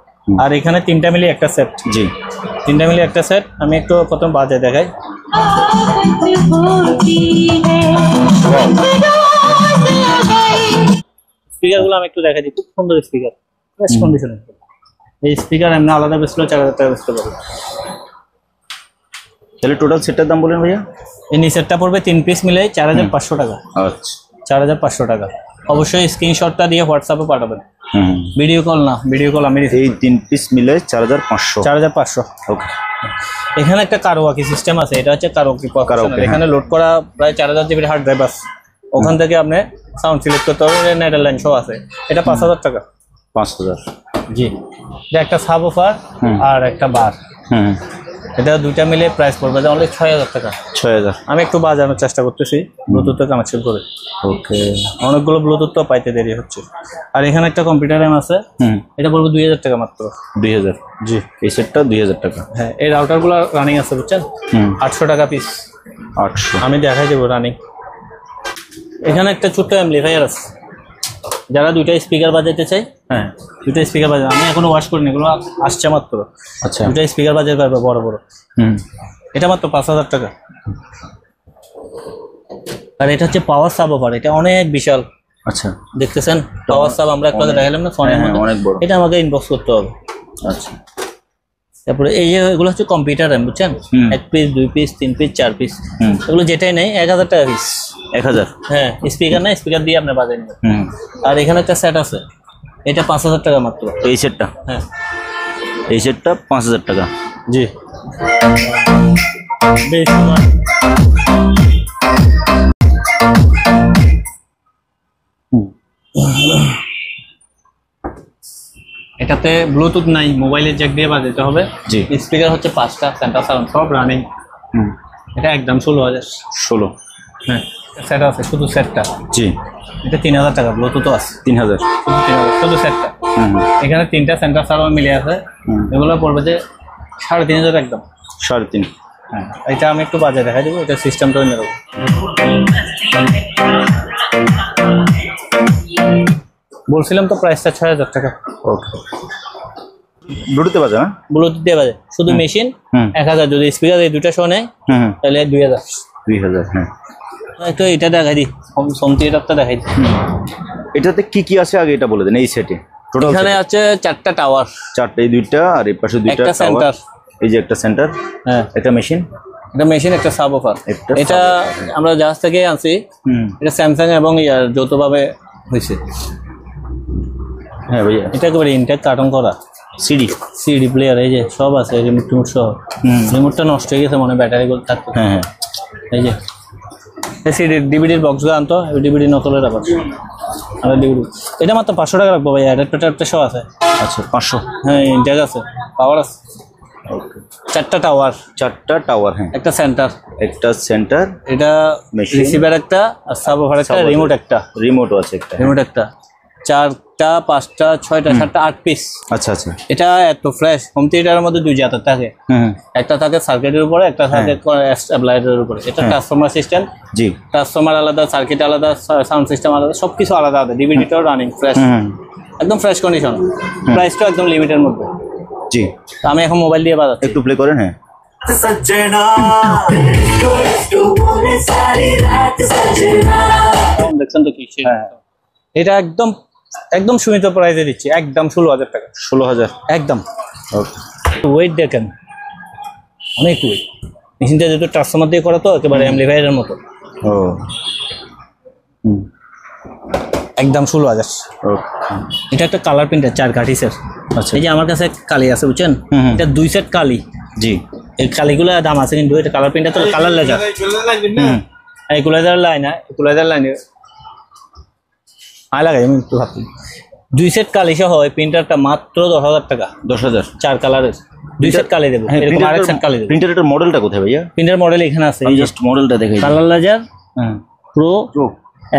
[SPEAKER 1] আর এখানে 3টা মিলে একটা সেট।
[SPEAKER 2] জি,
[SPEAKER 1] 3টা মিলে একটা সেট। আমি একটু প্রথম বাজে দেখাই। স্পিকারগুলো আমি একটু দেখাই দিই, খুব সুন্দর স্পিকার, বেশ কন্ডিশনে। এই স্পিকার এমনি আলাদা বেচলেও 4,000 টাকা বেচতে পারবে।
[SPEAKER 2] তাহলে টোটাল সেটটার দাম বলেন ভাইয়া?
[SPEAKER 1] এই নিচেরটা পড়বে 3 পিস মিলে 4,500 টাকা।
[SPEAKER 2] আচ্ছা,
[SPEAKER 1] 4,500 টাকা। অবশ্যই স্ক্রিনশটটা দিয়ে হোয়াটসঅ্যাপে পাঠাবেন। ভিডিও কল না, ভিডিও কল আমি
[SPEAKER 2] এই 3 পিস মিলে 4,500।
[SPEAKER 1] 4,500।
[SPEAKER 2] ওকে।
[SPEAKER 1] এখানে একটা কারোয়াকি সিস্টেম আছে, এটা হচ্ছে কারোয়াকি। এখানে লোড করা প্রায় 4,000 জিবির হার্ড ড্রাইভ আছে, ওখান থেকে আপনি সাউন্ড সিলেক্ট করতে হবে। নেটের লাইন সহ আছে, এটা 5,000 টাকা।
[SPEAKER 2] 5,000।
[SPEAKER 1] জি। এটা একটা সাবওুফার আর একটা বার, এটা দুইটা মিলে প্রাইস পড়বে অনলি 6,000 টাকা।
[SPEAKER 2] 6,000।
[SPEAKER 1] আমি একটু বাজানোর চেষ্টা করতেছি ব্লুটুথে কানেকশন করে।
[SPEAKER 2] ওকে।
[SPEAKER 1] অনেকগুলো ব্লুটুথ তো পাইতে দেরি হচ্ছে। আর এখানে একটা কম্পিউটার র্যাম আছে, এটা পড়বে 2,000 টাকা মাত্র।
[SPEAKER 2] 2,000?
[SPEAKER 1] জি।
[SPEAKER 2] এই সেটটা 2,000 টাকা।
[SPEAKER 1] হ্যাঁ, এই রাউটারগুলো রানিং আছে, বুঝছেন? 800 টাকা পিস।
[SPEAKER 2] 800।
[SPEAKER 1] আমি দেখাই দেবো রানিং। এখানে একটা ছোট্ট অ্যাম্পলিফায়ার আছে, যারা দুইটা স্পিকার বাজাইতে চাই,
[SPEAKER 2] হ্যাঁ
[SPEAKER 1] দুইটা স্পিকার বাজাই, আমি এখনো ওয়াশ করিনি, এগুলো আসছে মাত্র।
[SPEAKER 2] আচ্ছা
[SPEAKER 1] দুইটা স্পিকার বাজাতে পারবে বড় বড়।
[SPEAKER 2] হুম
[SPEAKER 1] এটা মাত্র 5000 টাকা। আর এটা হচ্ছে পাওয়ার সাব অফার, এটা অনেক বিশাল।
[SPEAKER 2] আচ্ছা
[SPEAKER 1] দেখতেছেন পাওয়ার সাব আমরা একটু আগে দেখালাম না ফোনের
[SPEAKER 2] হ্যাঁ,
[SPEAKER 1] মধ্যে,
[SPEAKER 2] অনেক বড়।
[SPEAKER 1] এটা আমাকে ইনবক্স করতে হবে।
[SPEAKER 2] আচ্ছা
[SPEAKER 1] তারপরে এই যে এগুলো হচ্ছে কম্পিউটার র্যাম, বুঝছেন? 1 পিস 2 পিস 3 পিস 4 পিস,
[SPEAKER 2] হুম
[SPEAKER 1] এগুলো যেটাই নেই 1000 টাকা পিস।
[SPEAKER 2] 1000
[SPEAKER 1] হ্যাঁ, স্পিকার না, স্পিকার দিয়ে আপনি বাজাই নেবেন।
[SPEAKER 2] হুম
[SPEAKER 1] আর এখানে একটা সেট আছে, এটা 5000 টাকা মাত্র।
[SPEAKER 2] এই সেটটা,
[SPEAKER 1] হ্যাঁ
[SPEAKER 2] এই সেটটা 5000 টাকা।
[SPEAKER 1] জি। বেশ এটাতে ব্লুটুথ নাই, মোবাইলের জ্যাক দিয়ে বাজাতে হবে।
[SPEAKER 2] জি।
[SPEAKER 1] স্পিকার হচ্ছে 5টা, সেন্টার সাউন্ড সব রানিং।
[SPEAKER 2] হুম
[SPEAKER 1] এটা একদম 16000।
[SPEAKER 2] 16
[SPEAKER 1] হ্যাঁ, সেট আছে শুধু সেটটা,
[SPEAKER 2] জি
[SPEAKER 1] এটা 3000 টাকা, ব্লুটুথও আছে
[SPEAKER 2] 3000
[SPEAKER 1] শুধু 3000, শুধু সেটটা।
[SPEAKER 2] হুম
[SPEAKER 1] এখানে 3টা সেন্টার সাউন্ড মিলে আছে,
[SPEAKER 2] হুম
[SPEAKER 1] এগুলো পড়বে যে 3500 একদম।
[SPEAKER 2] 3.5
[SPEAKER 1] হ্যাঁ, এটা আমি একটু বাজারে দেখাই দেবো, এটা সিস্টেমটা নিয়ে দেবো। বলছিলাম তো প্রাইসটা 6000 টাকা।
[SPEAKER 2] ওকে ব্লুটুথে বাজে না?
[SPEAKER 1] ব্লুটুথ দিয়ে বাজে, শুধু মেশিন
[SPEAKER 2] হুম
[SPEAKER 1] 1000, যদি স্পিকার এই দুইটা শো নেয়
[SPEAKER 2] হুম
[SPEAKER 1] তাহলে 2000।
[SPEAKER 2] 2000 হ্যাঁ।
[SPEAKER 1] একটু এটা দেখাই দিই, হোম থিয়েটারটা দেখাই দিই।
[SPEAKER 2] এটাতে কি কি আছে আগে এটা বলে দেন। এই সেটে টোটাল
[SPEAKER 1] এখানে আছে 4টা টাওয়ার,
[SPEAKER 2] 4টা, এই দুইটা আর এই পাশে দুইটা
[SPEAKER 1] একটা
[SPEAKER 2] tower,
[SPEAKER 1] সেন্টার,
[SPEAKER 2] এই যে একটা সেন্টার,
[SPEAKER 1] হ্যাঁ
[SPEAKER 2] একটা মেশিন।
[SPEAKER 1] একটা মেশিন, একটা সাব অফার।
[SPEAKER 2] একটা
[SPEAKER 1] এটা আমরা জাহাজ থেকে আনছি,
[SPEAKER 2] হুম
[SPEAKER 1] এটা স্যামসাং এবং ইয়ার যৌথভাবে হয়েছে।
[SPEAKER 2] হ্যাঁ ভাইয়া।
[SPEAKER 1] এটা একেবারে ইনটেক কার্টন করা,
[SPEAKER 2] সিডি।
[SPEAKER 1] সিডি প্লেয়ার, এই যে সব আছে, রিমোট টিমোট সহ।
[SPEAKER 2] হুম
[SPEAKER 1] রিমোটটা নষ্ট হয়ে গেছে মনে, ব্যাটারি গুলো থাকতো।
[SPEAKER 2] হ্যাঁ হ্যাঁ
[SPEAKER 1] এই যে সিডি ডিভিডির বক্সগুলো আনতো, ডিভিডি নকলে রাখা। আর ডিভিডি এটা মাত্র 500 টাকা রাখবো ভাই, অ্যাডাপ্টার সহ আছে।
[SPEAKER 2] আচ্ছা 500।
[SPEAKER 1] হ্যাঁ, ইনটেক আছে, পাওয়ার আছে।
[SPEAKER 2] ওকে
[SPEAKER 1] 4টা টাওয়ার,
[SPEAKER 2] 4টা টাওয়ার, হ্যাঁ
[SPEAKER 1] একটা সেন্টার,
[SPEAKER 2] একটা সেন্টার,
[SPEAKER 1] এটা
[SPEAKER 2] Machine,
[SPEAKER 1] রিসিভার একটা, আর সাব অফার একটা,
[SPEAKER 2] Subwoofer,
[SPEAKER 1] রিমোট একটা,
[SPEAKER 2] রিমোটও আছে একটা।
[SPEAKER 1] রিমোট একটা। 4টা 5টা 6টা 7টা 8 পিস।
[SPEAKER 2] আচ্ছা আচ্ছা
[SPEAKER 1] এটা এত ফ্রেশ। হোম থিয়েটারের মধ্যে 2 জাতের থাকে,
[SPEAKER 2] হুম
[SPEAKER 1] একটা থাকে সার্কিটের উপরে, একটা থাকে স্টেবিলাইজারের উপরে। এটা ট্রান্সফরমার সিস্টেম,
[SPEAKER 2] জি
[SPEAKER 1] ট্রান্সফরমার আলাদা, সার্কিট আলাদা, সাউন্ড সিস্টেম আলাদা, সবকিছু আলাদা আলাদা। ডিভিডিটাও রানিং ফ্রেশ,
[SPEAKER 2] হুম
[SPEAKER 1] একদম ফ্রেশ কন্ডিশন। প্রাইসটাও একদম লিমিটের মধ্যে।
[SPEAKER 2] জি
[SPEAKER 1] তো আমি এখন মোবাইল দিয়ে বাজাচ্ছি।
[SPEAKER 2] একটু প্লে করেন। হ্যাঁ
[SPEAKER 4] सजना तो बोले सारी रात सजना
[SPEAKER 1] দেখছেন তো কি সেই? এটা একদম একদম সীমিত প্রাইসে দিচ্ছি, একদম 16000 টাকা।
[SPEAKER 2] 16000
[SPEAKER 1] একদম।
[SPEAKER 2] ওকে
[SPEAKER 1] ওয়েট দেখেন, অনেক ওয়েট। মেশিনটা যেহেতু ট্রান্সফরমার দিয়ে করা, তো একেবারে অ্যাম্পলিফায়ারের মতো।
[SPEAKER 2] ও হুম
[SPEAKER 1] একদম 16000।
[SPEAKER 2] ওকে
[SPEAKER 1] এটা একটা কালার প্রিন্টার 4 কাঠিসের।
[SPEAKER 2] আচ্ছা
[SPEAKER 1] এই যে আমার কাছে কালি আছে, বুঝছেন?
[SPEAKER 2] হুম, হুম।
[SPEAKER 1] এটা 2 সেট কালি।
[SPEAKER 2] জি
[SPEAKER 1] এই কালিগুলো দাম আছে, কিন্তু এটা কালার প্রিন্টার তো কালার লেজার।
[SPEAKER 2] হুম
[SPEAKER 1] ইকুলাইজার লাইন, ইকুলাইজার লাইনে আয় লাগাই, আমি একটু ভাবছি। 2 সেট কালি সহ এই প্রিন্টারটা মাত্র 10000 টাকা।
[SPEAKER 2] 10000
[SPEAKER 1] 4 কালারের 2 সেট কালি দেবো, এরকম আরেক সেট কালি দেবো।
[SPEAKER 2] প্রিন্টারের মডেলটা কোথায় ভাইয়া?
[SPEAKER 1] প্রিন্টার মডেল এখানে আছে,
[SPEAKER 2] আমি জাস্ট মডেলটা দেখাই।
[SPEAKER 1] কালার লেজার
[SPEAKER 2] হ্যাঁ
[SPEAKER 1] pro
[SPEAKER 2] pro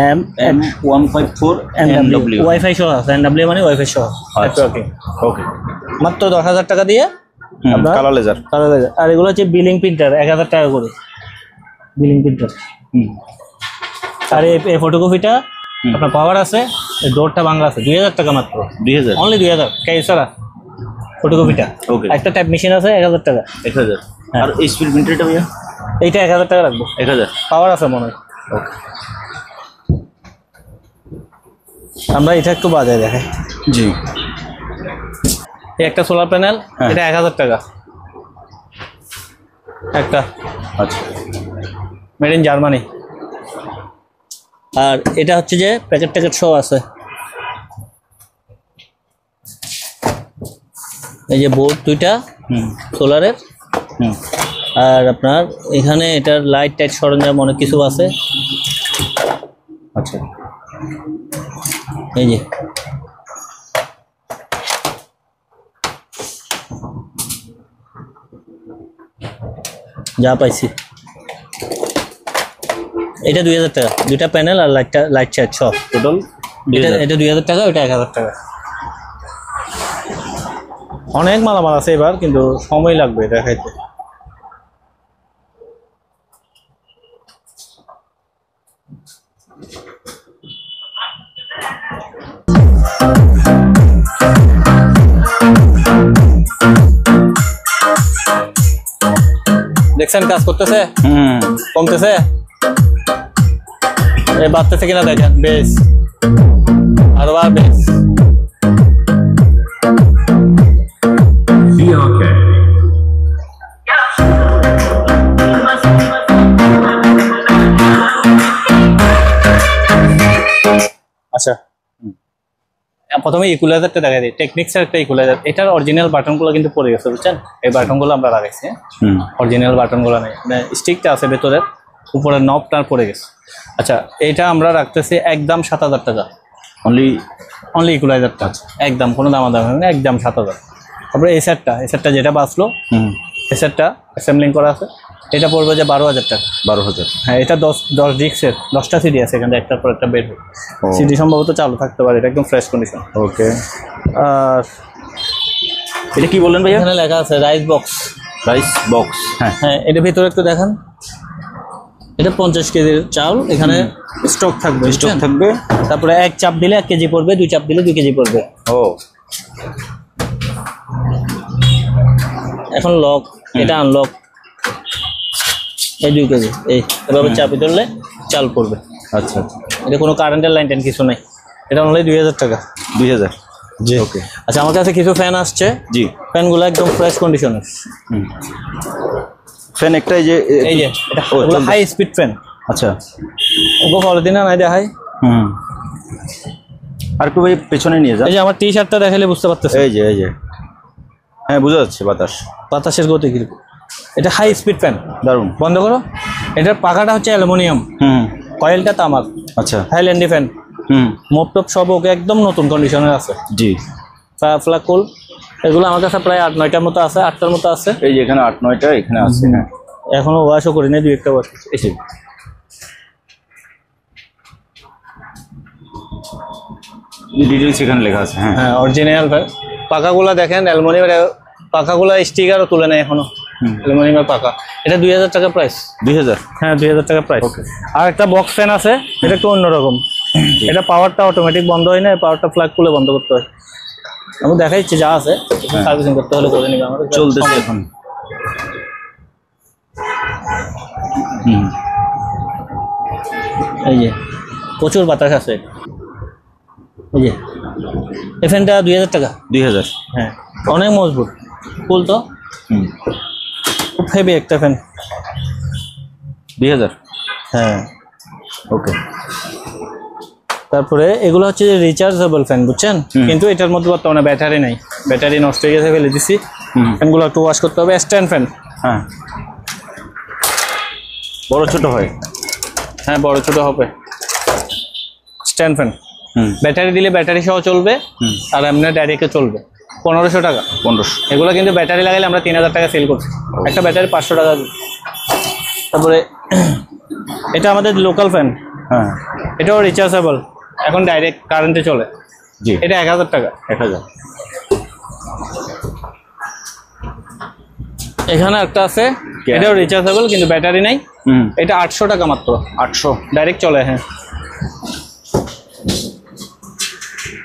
[SPEAKER 1] M
[SPEAKER 2] M154
[SPEAKER 1] NW, WiFi সহ আছে। এনডব্লিউ মানে ওয়াইফাই সহ।
[SPEAKER 2] আচ্ছা।
[SPEAKER 1] ওকে,
[SPEAKER 2] ওকে
[SPEAKER 1] মাত্র 10000 টাকা দিয়ে আপনার
[SPEAKER 2] কালার লেজার।
[SPEAKER 1] Colour laser. আর এগুলো হচ্ছে বিলিং প্রিন্টার, 1000 টাকা করে বিলিং প্রিন্টার।
[SPEAKER 2] হুম
[SPEAKER 1] আর এই ফটোকপিটা আপনার পাওয়ার আছে, এই ডোরটা বাংলা আছে, 2000 টাকা মাত্র।
[SPEAKER 2] 2000
[SPEAKER 1] অনলি 2000 কেসারা ফটোকপিটা।
[SPEAKER 2] ওকে
[SPEAKER 1] একটা টাইপ মেশিন আছে, 1000 টাকা।
[SPEAKER 2] 1000
[SPEAKER 1] হ্যাঁ।
[SPEAKER 2] আর এই স্পিড প্রিন্টারটা ভাইয়া?
[SPEAKER 1] এইটা 1000 টাকা রাখবো,
[SPEAKER 2] 1000
[SPEAKER 1] পাওয়ার আছে মনে হয়।
[SPEAKER 2] ওকে
[SPEAKER 1] আমরা এটা একটু বাজারে দেখাই।
[SPEAKER 2] জি
[SPEAKER 1] এই একটা সোলার প্যানেল,
[SPEAKER 2] হ্যাঁ।
[SPEAKER 1] এটা 1000 টাকা একটা,
[SPEAKER 2] আচ্ছা
[SPEAKER 1] মেড ইন জার্মানি। আর এটা হচ্ছে যে প্যাকেট ট্যাকেট সহ আছে, এই যে বোর্ড 2টা
[SPEAKER 2] হুম
[SPEAKER 1] সোলারের।
[SPEAKER 2] হুম
[SPEAKER 1] আর আপনার এখানে এটার লাইট টাইট সরঞ্জাম অনেক কিছু আছে।
[SPEAKER 2] আচ্ছা
[SPEAKER 1] এই যে যা পাইছি, এটা 2000 টাকা, 2টা প্যানেল আর লাইট চার্জ সব
[SPEAKER 2] টোটাল
[SPEAKER 1] এটা 2000 টাকা, ওটা 1000 টাকা। অনেক মালামাল আছে এবার, কিন্তু সময় লাগবে দেখাইতে। দেখছেন কাজ করতেছে,
[SPEAKER 2] হুম
[SPEAKER 1] কমতেছে, এই বাড়তেছে কিনা দেখেন, বেশ আরো আর বেশ। আচ্ছা প্রথমে ইকুয়ালাইজারটা দেখা দিই, টেকনিক্সের একটা ইকুয়ালাইজার, এটার অরিজিনাল বাটনগুলো কিন্তু পড়ে গেছে বুঝছেন, এই বাটনগুলো আমরা লাগাইছি,
[SPEAKER 2] হুম
[SPEAKER 1] অরিজিনাল বাটনগুলো নেই, মানে স্টিকটা আছে ভেতরের, উপরের নবটা পড়ে গেছে। আচ্ছা এটা আমরা রাখতেছি একদম 7,000 টাকা, অনলি ইকুয়ালাইজারটা একদম, কোনো দামাদামি হবে না, একদম 7,000। তারপরে এই সেটটা যেটা বাঁচলো,
[SPEAKER 2] হুম
[SPEAKER 1] এই সেটটা অ্যাসেম্বলিং করা আছে, এটা পড়বে যে 12,000 টাকা।
[SPEAKER 2] 12,000।
[SPEAKER 1] হ্যাঁ এটা 10 ডিস্কের 10টা সিডি আছে, এখানে একটার পর একটা বের হবে,
[SPEAKER 2] ও।
[SPEAKER 1] সিডি সম্ভবত চালু থাকতে পারে, এটা একদম ফ্রেশ কন্ডিশন।
[SPEAKER 2] ওকে,
[SPEAKER 1] আর
[SPEAKER 2] এটা কি বললেন ভাইয়া?
[SPEAKER 1] এখানে লেখা আছে রাইস বক্স।
[SPEAKER 2] রাইস বক্স, হ্যাঁ
[SPEAKER 1] হ্যাঁ এটা ভিতরে একটু দেখান, এটা 50 কেজির চাউল, এখানে স্টক থাকবে,
[SPEAKER 2] স্টক থাকবে।
[SPEAKER 1] তারপরে 1 চাপ দিলে 1 কেজি পড়বে, 2 চাপ দিলে 2 কেজি পড়বে।
[SPEAKER 2] ও
[SPEAKER 1] এখন লক, এটা আনলক, এই 2 কেজি, এই এভাবে চাপি ধরলে চাল পড়বে।
[SPEAKER 2] আচ্ছা আচ্ছা,
[SPEAKER 1] এটা কোনো কারেন্টের লাইন টেন কিছু নাই, এটা অনলি 2,000 টাকা।
[SPEAKER 2] 2,000।
[SPEAKER 1] জি
[SPEAKER 2] ওকে।
[SPEAKER 1] আচ্ছা আমার কাছে কিছু ফ্যান আসছে,
[SPEAKER 2] জি,
[SPEAKER 1] ফ্যানগুলো একদম ফ্রেশ কন্ডিশনের।
[SPEAKER 2] ফ্যান একটা
[SPEAKER 1] এই যে এটা
[SPEAKER 2] ও,
[SPEAKER 1] হাই স্পিড ফ্যান,
[SPEAKER 2] আচ্ছা,
[SPEAKER 1] ওগো পরদিন নাই দেখাই।
[SPEAKER 2] হুম, আর একটু ভাই পেছনে নিয়ে যান।
[SPEAKER 1] এই যে আমার টি শার্টটা দেখালে বুঝতে পারতেছে,
[SPEAKER 2] এই যে, হ্যাঁ বোঝা যাচ্ছে বাতাস,
[SPEAKER 1] বাতাসের গতি কিরকম। এটা হাই স্পিড ফ্যান,
[SPEAKER 2] দারুণ।
[SPEAKER 1] বন্ধ করো। এটার পাখাটা হচ্ছে অ্যালুমিনিয়াম,
[SPEAKER 2] হুম,
[SPEAKER 1] কয়েলটা তামার,
[SPEAKER 2] আচ্ছা,
[SPEAKER 1] থাইল্যান্ডি ফ্যান,
[SPEAKER 2] হুম,
[SPEAKER 1] মোপটপ সব ওকে একদম নতুন কন্ডিশনের আছে।
[SPEAKER 2] জি,
[SPEAKER 1] ফ্লাকুল এগুলো আমার কাছে প্রায় 8-9টার মতো আছে, 8টার মতো আছে,
[SPEAKER 2] এই যে এখানে 8-9টা এখানে আছে, হ্যাঁ
[SPEAKER 1] এখনো ওয়াশও করি না, 2-1টা ওয়াশ এসে।
[SPEAKER 2] ডিটেলস এখানে লেখা আছে, হ্যাঁ
[SPEAKER 1] হ্যাঁ অরিজিনাল পাখাগুলো দেখেন, অ্যালুমিনিয়ামের পাখাগুলো স্টিকারও তুলে নেয় এখনো, অ্যালুমিনিয়ামের পাখা। এটা 2,000 টাকা প্রাইস।
[SPEAKER 2] 2,000।
[SPEAKER 1] হ্যাঁ 2,000 টাকা প্রাইস। আর একটা বক্স ফ্যান আছে, এটা একটু অন্যরকম, এটা পাওয়ারটা অটোমেটিক বন্ধ হয় না, পাওয়ারটা প্লাগ খুলে বন্ধ করতে হয়। আমি দেখাইছি যা আছে, সার্ভিসিং করতে হলে করে নিবে আমাদের,
[SPEAKER 2] চলতেছে এখন। হুম,
[SPEAKER 1] এই যে প্রচুর বাতাস আছে, এই যে এই ফ্যানটা 2,000 টাকা।
[SPEAKER 2] 2,000।
[SPEAKER 1] হ্যাঁ অনেক মজবুত, ফুল তো
[SPEAKER 2] হুম,
[SPEAKER 1] খুব হেভি একটা ফ্যান।
[SPEAKER 2] 2,000।
[SPEAKER 1] হ্যাঁ
[SPEAKER 2] ওকে,
[SPEAKER 1] তারপরে এগুলো হচ্ছে যে রিচার্জেবল ফ্যান বুঝছেন, কিন্তু এটার মধ্যে বর্তমানে ব্যাটারি নাই, ব্যাটারি নষ্ট হয়ে গেছে, ফেলে দিছি। ফ্যানগুলো একটু ওয়াশ করতে হবে। স্ট্যান্ড ফ্যান,
[SPEAKER 2] হ্যাঁ বড় ছোট হয়,
[SPEAKER 1] হ্যাঁ বড় ছোট হবে। স্ট্যান্ড ফ্যান
[SPEAKER 2] হুম,
[SPEAKER 1] ব্যাটারি দিলে ব্যাটারি সহ চলবে, আর এমনি ডাইরেক্টে চলবে। 1,500 টাকা
[SPEAKER 2] 1500।
[SPEAKER 1] এগুলো, কিন্তু ব্যাটারি লাগাইলে আমরা 3,000 টাকা সেল করছি, একটা ব্যাটারি 500 টাকা দিই। তারপরে এটা আমাদের লোকাল ফ্যান,
[SPEAKER 2] হ্যাঁ,
[SPEAKER 1] এটাও রিচার্জেবল, এখন ডাইরেক্ট কারেন্টে চলে,
[SPEAKER 2] জি,
[SPEAKER 1] এটা 1,000 টাকা।
[SPEAKER 2] 1,000।
[SPEAKER 1] এখানে একটা আছে,
[SPEAKER 2] কে?
[SPEAKER 1] এটাও রিচার্জেবল কিন্তু ব্যাটারি নাই,
[SPEAKER 2] হুম,
[SPEAKER 1] এটা 800 টাকা মাত্র,
[SPEAKER 2] 800।
[SPEAKER 1] ডাইরেক্ট চলে। হ্যাঁ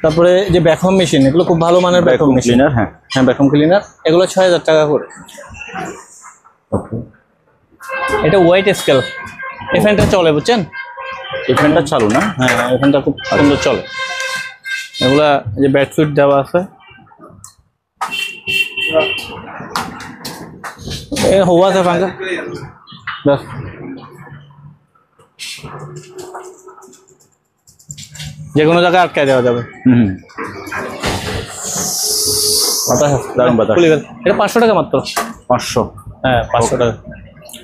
[SPEAKER 1] তারপরে যে ভ্যাকুয়াম মেশিন, এগুলো খুব ভালো মানের ভ্যাকুয়াম মেশিন।
[SPEAKER 2] ক্লিনার, হ্যাঁ
[SPEAKER 1] হ্যাঁ ভ্যাকুয়াম ক্লিনার, এগুলো 6,000 টাকা করে।
[SPEAKER 2] ওকে।
[SPEAKER 1] এটা ওয়েট স্কেল, এই ফ্যানটা চলে বুঝছেন,
[SPEAKER 2] এই ফ্যানটা চালু না?
[SPEAKER 1] হ্যাঁ এই ফ্যানটা খুব সুন্দর চলে। এগুলা যে ব্যাট সুইট দেওয়া আছে, এ हुआ था पंखा बस। যে কোনো জায়গায় আটকায় দেওয়া যাবে।
[SPEAKER 2] হুম,
[SPEAKER 1] দারুণ বাতাস। এটা 500 টাকা মাত্র।
[SPEAKER 2] 500।
[SPEAKER 1] হ্যাঁ 500 টাকা।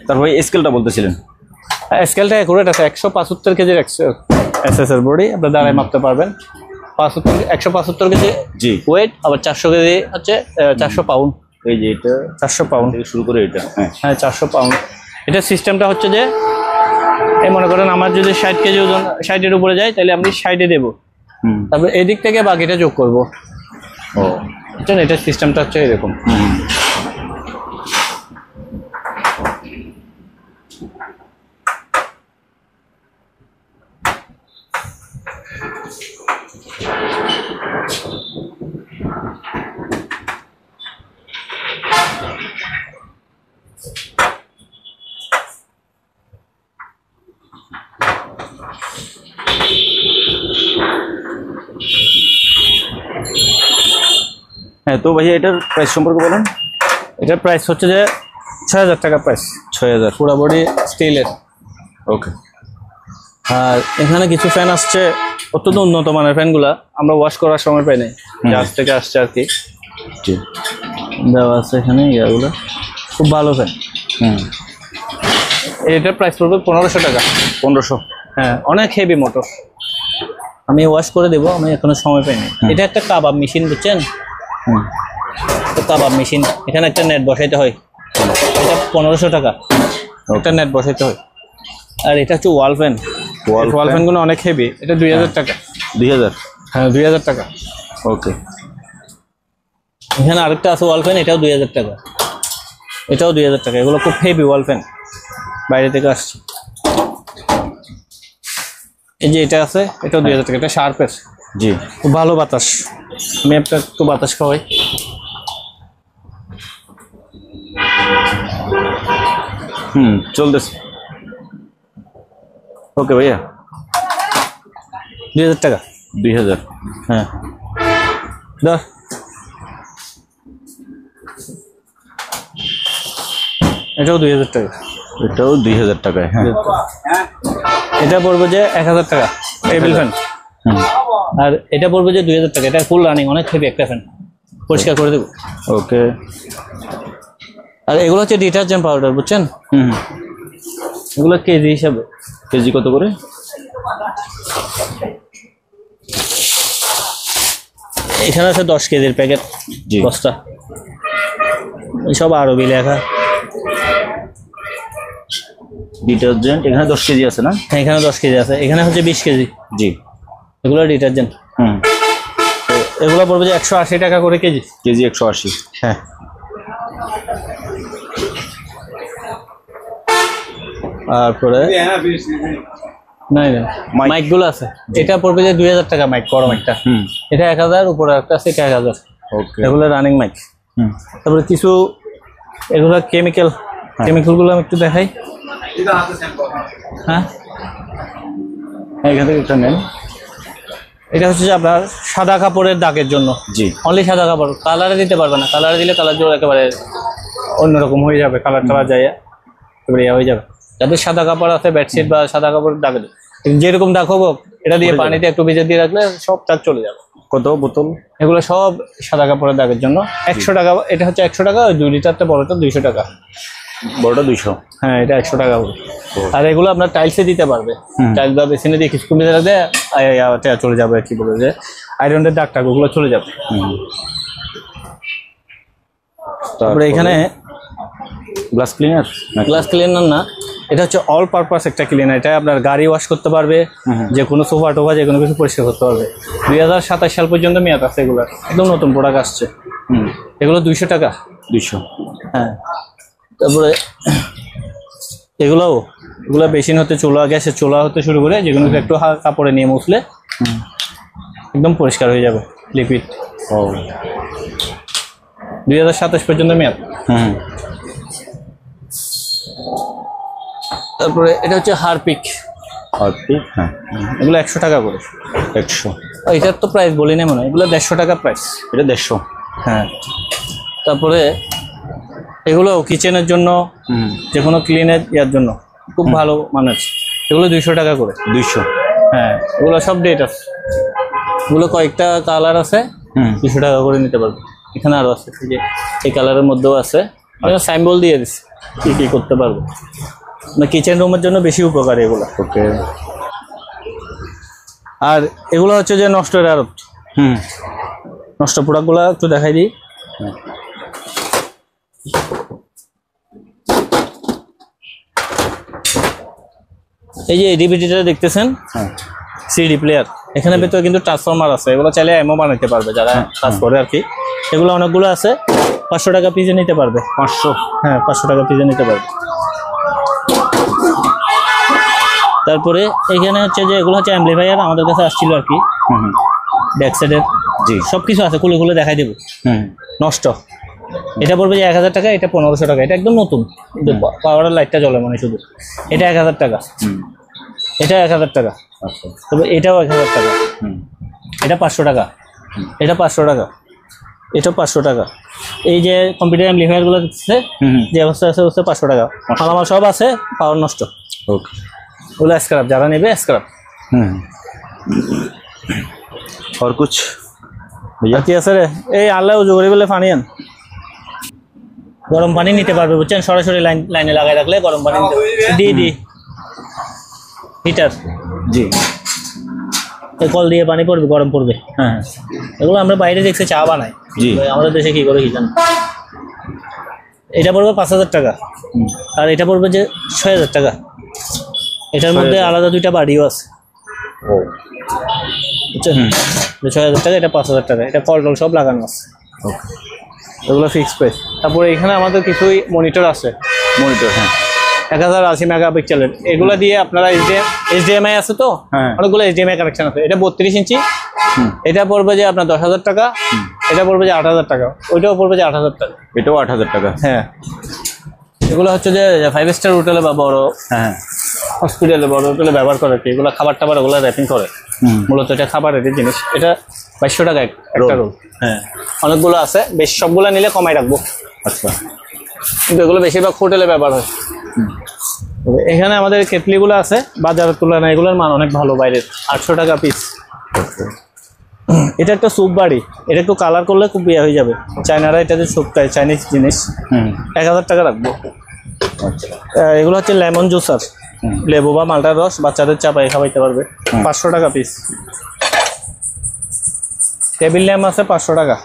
[SPEAKER 2] তারপরে স্কেলটা বলতেছিলেন?
[SPEAKER 1] স্কেলটা অ্যাকুরেট আছে, 175 কেজির এসএসএর বডি, আপনি দাঁড়ায় মাপতে পারবেন। 175 কেজি
[SPEAKER 2] জি,
[SPEAKER 1] ওয়েট, আবার 400 কেজি হচ্ছে 400 পাউন্ড।
[SPEAKER 2] এই যে এটা
[SPEAKER 1] 400 পাউন্ড
[SPEAKER 2] থেকে শুরু করে এটা, হ্যাঁ
[SPEAKER 1] হ্যাঁ 400 পাউন্ড। এটা সিস্টেমটা হচ্ছে যে, এই মনে করেন আমার যদি 60 কেজি ওজন 60-এর উপরে যায়, তাহলে আমি 60-এ দেবো,
[SPEAKER 2] হুম,
[SPEAKER 1] তারপর এই দিক থেকে বাকিটা যোগ করবো।
[SPEAKER 2] ও
[SPEAKER 1] বুঝছেন, এটার সিস্টেমটা হচ্ছে এরকম।
[SPEAKER 2] হুম, হ্যাঁ, তো ভাইয়া এটার প্রাইস সম্পর্কে বলেন।
[SPEAKER 1] এটার প্রাইস হচ্ছে যে 6000 টাকা প্রাইস,
[SPEAKER 2] 6000।
[SPEAKER 1] পুরো বডি স্টিলের।
[SPEAKER 2] ওকে।
[SPEAKER 1] আর এখানে কিছু ফ্যান আসছে, অত্যন্ত উন্নত মানের ফ্যানগুলা, আমরা ওয়াশ করার সময় পাই নাই, জাহাজ থেকে আসছে আর কি,
[SPEAKER 2] জি।
[SPEAKER 1] দেওয়া আছে এখানে ইয়াগুলো, খুব ভালো ফ্যান। এটার প্রাইস পড়বে 1500 টাকা।
[SPEAKER 2] 1500।
[SPEAKER 1] হ্যাঁ, অনেক হেভি মোটর, আমি ওয়াশ করে দেবো, আমি এখনো সময় পাইনি। এটা একটা কাবাব মেশিন, বুঝছেন, তো কাবাব মেশিন, এখানে একটা নেট বসাইতে হয়, এটা 1500 টাকা একটা নেট বসাইতে হয়। আর এটা হচ্ছে ওয়াল ফ্যান, ওয়াল ফ্যানগুলো অনেক হেভি, এটা 2000 টাকা।
[SPEAKER 2] 2000।
[SPEAKER 1] হ্যাঁ, 2000 টাকা।
[SPEAKER 2] ওকে।
[SPEAKER 1] এখানে আরেকটা আছে ওয়াল ফ্যান, এটাও 2000 টাকা, এটাও 2000 টাকা। এগুলো খুব হেভি ওয়াল ফ্যান, বাইরে থেকে আসছে। এই যে এটা আছে, এটাও 2000 টাকা, এটা শার্পের,
[SPEAKER 2] জি।
[SPEAKER 1] খুব ভালো বাতাস। আমি একটা একটু বাতাস খাওয়াই।
[SPEAKER 2] চলতেছে। ওকে ভাইয়া,
[SPEAKER 1] 2000 টাকা।
[SPEAKER 2] 2000।
[SPEAKER 1] হ্যাঁ, ধর। এটাও 2000 টাকা।
[SPEAKER 2] এটাও 2000 টাকায়। হ্যাঁ।
[SPEAKER 1] এটা পড়বে যে 1000 টাকা টেবিল ফ্যান। আর এটা পড়বে যে 2000 টাকা, এটা ফুল রানিং, অনেক হেভি একটা ফ্যান, পরিষ্কার করে দেবো।
[SPEAKER 2] ওকে।
[SPEAKER 1] আর এগুলো হচ্ছে ডিটারজেন্ট পাউডার, বুঝছেন, এগুলো কেজি হিসাবে।
[SPEAKER 2] কেজি কত করে?
[SPEAKER 1] এখানে আছে 10 কেজির প্যাকেট,
[SPEAKER 2] জি।
[SPEAKER 1] বস্তা, সব আরবি লেখা।
[SPEAKER 2] ডিটারজেন্ট এখানে 10 কেজি আছে না?
[SPEAKER 1] হ্যাঁ, এখানে 10 কেজি আছে, এখানে হচ্ছে 20 কেজি।
[SPEAKER 2] জি।
[SPEAKER 1] এগুলো ডিটারজেন্ট। তো এগুলো পড়বে যে 180 টাকা করে কেজি।
[SPEAKER 2] কেজি 180।
[SPEAKER 1] হ্যাঁ। তারপরে নাই না, মাইকগুলো আছে, এটা পড়বে যে 2000 টাকা মাইক, বড় মাইকটা, এটা 1000, উপরে একটা আছে, এটা 1000।
[SPEAKER 2] ওকে।
[SPEAKER 1] এগুলো রানিং মাইক। তারপরে কিছু এগুলো কেমিক্যালগুলো আমি একটু দেখাই। হ্যাঁ,
[SPEAKER 2] এখান থেকে একটা নেন।
[SPEAKER 1] এটা হচ্ছে যে আপনার সাদা কাপড়ের দাগের জন্য।
[SPEAKER 2] জি।
[SPEAKER 1] অনলি সাদা কাপড়, কালারে দিতে পারবে না, কালারে দিলে কালার জোর একেবারে অন্যরকম হয়ে যাবে, কালার টালার যায় একেবারে ইয়ে হয়ে যাবে। যাদের সাদা কাপড় আছে, বেডশিট বা সাদা কাপড় দাগ, যেরকম দাগ হোক, এটা দিয়ে পানিতে একটু ভিজে দিয়ে রাখলে সব দাগ চলে যাবে।
[SPEAKER 2] কত বোতল?
[SPEAKER 1] এগুলো সব সাদা কাপড়ের দাগের জন্য 100 টাকা। এটা হচ্ছে 100 টাকা, ওই 2 লিটারটা বড়টা 200 টাকা।
[SPEAKER 2] বড়টা 200।
[SPEAKER 1] হ্যাঁ, এটা 100 টাকা হবে। আর এগুলো আপনার টাইলসে দিতে পারবে, টাইলস বা বেসিনে দিয়ে কিছু কমে দেয়, চলে যাবে, কি বলে যে আয়রনের দাগ টাগ ওগুলো চলে যাবে। তারপরে এখানে
[SPEAKER 2] গ্লাস ক্লিনার।
[SPEAKER 1] গ্লাস ক্লিনার না, এটা হচ্ছে অল পারপাস একটা ক্লিনার। এটা আপনার গাড়ি ওয়াশ করতে পারবে, যে কোনো সোফা টোফা যে কোনো কিছু পরিষ্কার করতে পারবে। 2027 সাল পর্যন্ত মেয়াদ আছে এগুলো, একদম নতুন প্রোডাক্ট আসছে। এগুলো 200 টাকা।
[SPEAKER 2] 200।
[SPEAKER 1] হ্যাঁ। তারপরে এগুলো বেসিন হতে চুলা, গ্যাসের চুলা হতে শুরু করে যে কোনো একটু কাপড়ে নিয়ে মুছলে একদম পরিষ্কার হয়ে যাবে, লিকুইড। 2027 পর্যন্ত মেয়াদ। তারপরে এটা হচ্ছে হারপিক।
[SPEAKER 2] হ্যাঁ,
[SPEAKER 1] এগুলো 100 টাকা করে।
[SPEAKER 2] 100।
[SPEAKER 1] এটার তো প্রাইস বলি না মনে হয়, এগুলো 150 টাকা প্রাইস।
[SPEAKER 2] এটা 150।
[SPEAKER 1] হ্যাঁ। তারপরে এগুলো কিচেনের জন্য, যে কোনো ক্লিনের ইয়ার জন্য খুব ভালো মানের, এগুলো 200 টাকা করে।
[SPEAKER 2] 200।
[SPEAKER 1] হ্যাঁ, এগুলো সব ডেট আছে, এগুলো কয়েকটা কালার আছে, 200 টাকা করে নিতে পারবে। এখানে আরো আছে, যে এই কালারের মধ্যেও আছে, সাইম্বল দিয়ে দিচ্ছে কি কি করতে পারবে। কিচেন রুমের জন্য বেশি উপকারী এগুলো।
[SPEAKER 2] ওকে।
[SPEAKER 1] আর এগুলো হচ্ছে যে নষ্টের আড়ত। নষ্ট প্রোডাক্টগুলো একটু দেখাই দিই। এই যে ডিভিডিটা দেখতেছেন, সিডি প্লেয়ার, এখানে ভেতরে কিন্তু ট্রান্সফরমার আছে, এগুলো চাইলে এমও বানাইতে পারবে যারা কাজ করে আর কি। এগুলো অনেকগুলো আছে, 500 টাকা পিজে নিতে পারবে।
[SPEAKER 2] 500?
[SPEAKER 1] হ্যাঁ, 500 টাকা পিজে নিতে পারবে। তারপরে এখানে হচ্ছে যে এগুলো হচ্ছে অ্যাম্পলিফায়ার, আমাদের কাছে আসছিল আর কি, ব্যাক সাইডের। জি, সব কিছু আছে, খুলে খুলে দেখাই দেবো। নষ্ট, এটা পড়বে যে 1000 টাকা, এটা 1500 টাকা, এটা একদম নতুন, পাওয়ারের লাইটটা জ্বলে মানে শুধু, এটা 1000 টাকা। এটা 1000 টাকা।
[SPEAKER 2] আচ্ছা।
[SPEAKER 1] তবে এটাও 1000 টাকা। এটা 500 টাকা। এটা 500 টাকা। এটা 500 টাকা। এই যে কম্পিউটার অ্যাম্পলিফায়ার গুলো দিচ্ছে যে অবস্থা আছে 500 টাকা। মালামাল সব আছে, পাওয়ার নষ্ট।
[SPEAKER 2] ওকে।
[SPEAKER 1] ওগুলো স্ক্র্যাপ, যারা নেবে স্ক্র্যাপ।
[SPEAKER 2] और कुछ
[SPEAKER 1] भैया কি আছে রে? এই আল্লাহ উজু করে বলে পানি আন। গরম পানি নিতে পারবে, বুঝছেন? সরাসরি লাইনে লাগাই রাখলে গরম পানি দি হিটার।
[SPEAKER 2] জি।
[SPEAKER 1] কল দিয়ে পানি পড়বে, গরম পড়বে। হ্যাঁ, এগুলো আমরা বাইরে দেখছি চা বানায়।
[SPEAKER 2] জি।
[SPEAKER 1] আমাদের দেশে কি করে কি জান। এটা পড়বে 5000 টাকা, আর এটা পড়বে যে 6000 টাকা। এটার মধ্যে আলাদা দুইটা বাড়িও আছে, বুঝছেন? 6000 টাকা, এটা 5000 টাকা। এটা কল টল সব লাগানো আছে। এগুলো ফিক্সড প্রাইস। তারপরে এখানে আমাদের কিছুই মনিটর আছে।
[SPEAKER 2] মনিটর, হ্যাঁ,
[SPEAKER 1] 1080 মেগাপিক্সেলের। এগুলো দিয়ে আপনারা HDMI আছে তো, অনেকগুলো HDMI কানেকশন আছে। এটা 32 ইঞ্চি। এটা পড়বে যে আপনার 10,000 টাকা। এটা পড়বে যে 8000 টাকা। ওইটাও পড়বে যে 8000 টাকা।
[SPEAKER 2] এটাও 8000 টাকা।
[SPEAKER 1] হ্যাঁ, এগুলো হচ্ছে যে 5 স্টার হোটেলে বা বড় হসপিটালে, বড় হোটেলে ব্যবহার করে। এগুলো খাবার টাবার ওগুলো র্যাপিং করে। মূলত এটা খাবারের জিনিস। এটা 2200 টাকা একটা রোল। হ্যাঁ, অনেকগুলো আছে, বেশ সবগুলো নিলে কমাই রাখবো।
[SPEAKER 2] আচ্ছা।
[SPEAKER 1] কিন্তু এগুলো বেশিরভাগ হোটেলে ব্যবহার হয়। এখানে আমাদের কেটলিগুলো আছে, বাজারের তুলনায় এগুলোর মান অনেক ভালো, বাইরের। 800 টাকা পিস। এটা একটা স্যুপ বাড়ি। এটা একটু কালার করলে খুব ইয়ে হয়ে যাবে। চাইনারা এটাতে স্যুপ খায়, চাইনিজ জিনিস। 1000 টাকা রাখবো। এগুলো হচ্ছে লেমন জুসার, লেবু বা মালটার রস বাচ্চাদের চাপাই খাওয়াইতে পারবে। 500 টাকা পিস। টেবিল ল্যাম্প আছে 500 টাকা,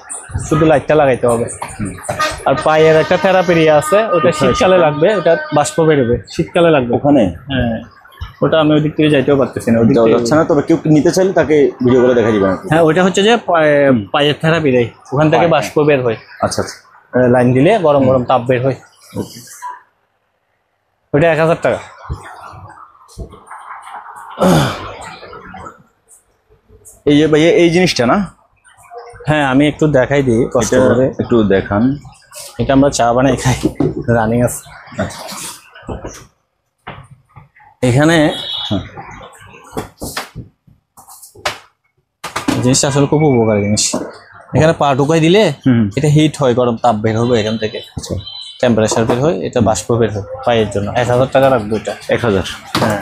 [SPEAKER 1] শুধু লাইটটা লাগাইতে হবে। আর পায়ের একটা থেরাপি আছে, ওটা শীতকালে লাগবে, ওটা বাষ্প বেরোবে, শীতকালে লাগবে
[SPEAKER 2] ওখানে।
[SPEAKER 1] হ্যাঁ, ওটা আমি ওই দিক থেকে যাইতেও পারতেছি না, ওই দিক
[SPEAKER 2] যাওয়া
[SPEAKER 1] থেকে
[SPEAKER 2] যাচ্ছে না। তবে কেউ নিতে চাইলে তাকে ভিডিও করে দেখা দিবেন।
[SPEAKER 1] হ্যাঁ, ওইটা হচ্ছে যে পায়ের থেরাপি দেয়, ওখান থেকে বাষ্প বের হয়।
[SPEAKER 2] আচ্ছা আচ্ছা।
[SPEAKER 1] লাইন দিলে গরম গরম তাপ বের হয়। ওইটা 1000 টাকা।
[SPEAKER 2] এই যে ভাইয়া এই জিনিসটা না?
[SPEAKER 1] হ্যাঁ, আমি একটু দেখাই দিই কষ্ট করে।
[SPEAKER 2] একটু দেখান।
[SPEAKER 1] এটা আমরা চা বানাই খাই, রানিং আছে। এখানে জিনিসটা আসলে খুব উপকারী জিনিস। এখানে পা ঢুকাই দিলে এটা হিট হয়, গরম তাপ বের হবে এখান থেকে, টেম্পারেচার বের হয়, এটা বাষ্প বের হয় পায়ের জন্য। 1000 টাকা রাখবো এটা।
[SPEAKER 2] 1000।
[SPEAKER 1] হ্যাঁ,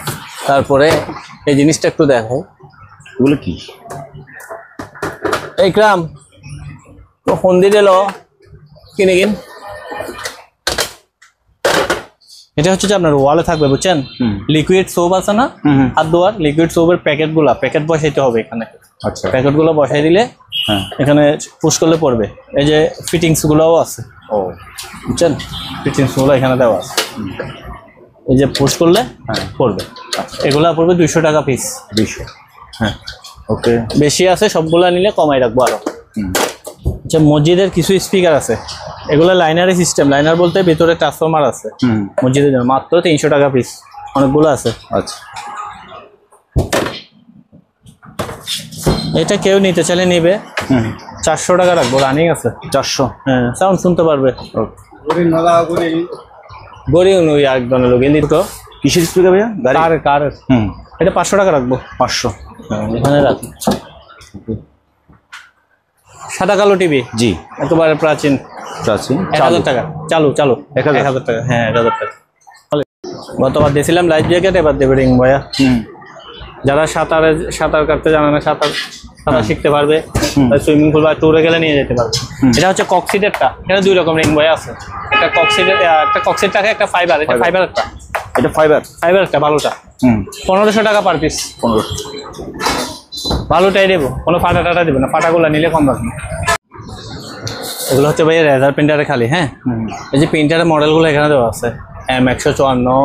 [SPEAKER 1] তারপরে এই জিনিসটা একটু দেখো।
[SPEAKER 2] এগুলো কি?
[SPEAKER 1] এই ক্রাম ফোন দিয়ে এলো কিনে কিন। এটা হচ্ছে যে আপনার ওয়ালে থাকবে, বুঝছেন? লিকুইড সোপ আছে না, হাত ধোয়ার লিকুইড সোপের প্যাকেট বসাইতে হবে এখানে।
[SPEAKER 2] আচ্ছা।
[SPEAKER 1] প্যাকেট গুলো বসাই দিলে এখানে পুশ করলে পড়বে। এই যে ফিটিংস গুলোও আছে, বুঝছেন? ফিটিংস গুলো এখানে দেওয়া আছে, এই যে পুশ করলে পড়বে। এগুলা পড়বে 200 টাকা পিস।
[SPEAKER 2] 200।
[SPEAKER 1] হ্যাঁ,
[SPEAKER 2] ওকে।
[SPEAKER 1] বেশি আছে, সবগুলা নিলে কমাই রাখবো আরো। আচ্ছা, মসজিদের কিছু স্পিকার আছে, এগুলো লাইনারের সিস্টেম। লাইনার বলতে ভিতরে ট্রান্সফরমার আছে মসজিদের জন্য, মাত্র 300 টাকা পিস। অনেকগুলো আছে।
[SPEAKER 2] আচ্ছা।
[SPEAKER 1] এটা কেউ নিতে চাইলে নিবে। 400 টাকা রাখবো, রানিং আছে।
[SPEAKER 2] 400।
[SPEAKER 1] হ্যাঁ, সাউন্ড শুনতে পারবে। গরিব নই একদম লোক এলি তো।
[SPEAKER 2] কিসের স্পিকার ভাইয়া?
[SPEAKER 1] কারের। এটা 500 টাকা রাখবো।
[SPEAKER 2] 500।
[SPEAKER 1] এখানে রাখি। সাদা কালো টিভি,
[SPEAKER 2] জি,
[SPEAKER 1] একেবারে প্রাচীন। 1000 টাকা। চালু 1000 টাকা। হ্যাঁ, 1000 টাকা। গতবার দিয়েছিলাম লাইফ জ্যাকেট, এবার দেবে রিং বয়া। যারা সাঁতার কাটতে জানে না, সাঁতার শিখতে পারবে, সুইমিং পুল বা ট্যুরে গেলে নিয়ে যেতে পারবে। এটা হচ্ছে কক্সিডেরটা। এখানে 2 রকম রিং বয়া আছে। একটা কক্সিড টাকা, একটা ফাইবার। এটা ফাইবারটা।
[SPEAKER 2] এটা ফাইবারটা
[SPEAKER 1] ভালোটা। 1500 টাকা পার পিস।
[SPEAKER 2] 1500।
[SPEAKER 1] ভালোটাই দেবো, কোনো ফাটা টাটা দেবো না, ফাটাগুলো নিলে কম রাখবো। এগুলো হচ্ছে ভাই রেজার প্রিন্টারে খালি। হ্যাঁ, এই যে প্রিন্টারের মডেলগুলো এখানে দেওয়া আছে। M154,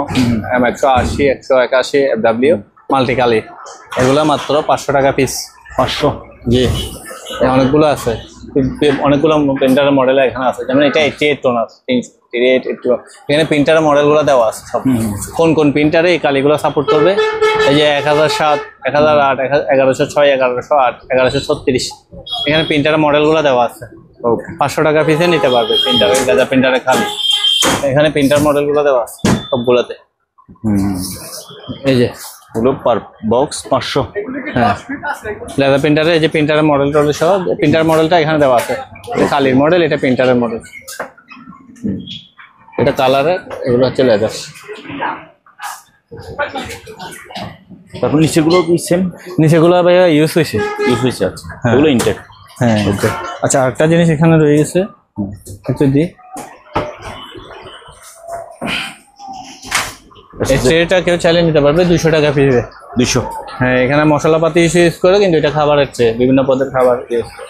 [SPEAKER 1] M180, 181, FW, মাল্টি কালি। এগুলো মাত্র 500 টাকা পিস। 500? জি, অনেকগুলো আছে, অনেকগুলো প্রিন্টারের মডেল এখানে আছে। যেমন এটা 88 টোন আছে, 38, 81। এখানে প্রিন্টারের মডেলগুলো দেওয়া আছে সব। কোন কোন প্রিন্টারে এই কালিগুলো সাপোর্ট করবে। এই যে 1007, 1008, 1106, 1108, 1136, এখানে প্রিন্টারের মডেলগুলো দেওয়া আছে। 500 টাকা পিসে নিতে পারবে প্রিন্টারে, লেজার প্রিন্টারে খালি। এখানে প্রিন্টার মডেলগুলো দেওয়া আছে সবগুলোতে। এই যে
[SPEAKER 2] ওগুলো পার বক্স 500।
[SPEAKER 1] হ্যাঁ লেদার প্রিন্টারে এই যে প্রিন্টারের মডেল টডেল সহ, প্রিন্টার মডেলটা এখানে দেওয়া আছে। এটা কালির মডেল, এটা প্রিন্টারের মডেল, এটা কালারের, এগুলো হচ্ছে লেদার।
[SPEAKER 2] তারপর নিচেগুলো কি সেম?
[SPEAKER 1] নিচেগুলো ভাইয়া ইউজ হয়েছে।
[SPEAKER 2] ইউজ হয়েছে, আচ্ছা
[SPEAKER 1] হ্যাঁ।
[SPEAKER 2] ওগুলো ইনটেক।
[SPEAKER 1] হ্যাঁ ওকে। আচ্ছা আরেকটা জিনিস এখানে রয়ে গেছে, একটু দি। এই ট্রেটা কেউ চাইলে নিতে পারবে 200 টাকা পিসে।
[SPEAKER 2] 200।
[SPEAKER 1] হ্যাঁ এখানে মশলাপাতি ইউজ করে, কিন্তু এটা খাবারের ট্রে, বিভিন্ন পদের খাবার ইউজ করে।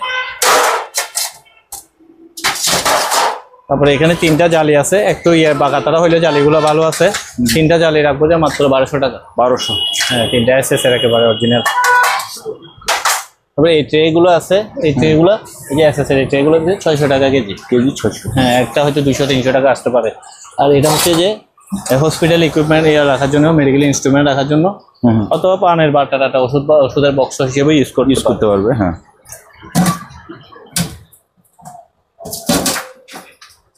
[SPEAKER 1] তারপরে এখানে 3টা জালি আছে, একটু বাগাতারা হইলে জালিগুলো ভালো আছে। 3টা জালি রাখবো যে মাত্র 1200 টাকা।
[SPEAKER 2] 1200।
[SPEAKER 1] হ্যাঁ 3টা এসএস এর একেবারে অরিজিনাল। তারপরে এই ট্রে গুলো আছে, এই ট্রে গুলো এই যে এসএস এর এই ট্রে গুলো 600 টাকা কেজি।
[SPEAKER 2] কেজি 600।
[SPEAKER 1] হ্যাঁ একটা হয়তো 200-300 টাকা আসতে পারে। আর এটা হচ্ছে যে হসপিটাল ইকুইপমেন্ট রাখার জন্য, মেডিকেল ইনস্ট্রুমেন্ট রাখার জন্য, অথবা পানের বাটা টাটা ওষুধ বা ওষুধের বক্স হিসেবে ইউজ করতে
[SPEAKER 2] পারবে। হ্যাঁ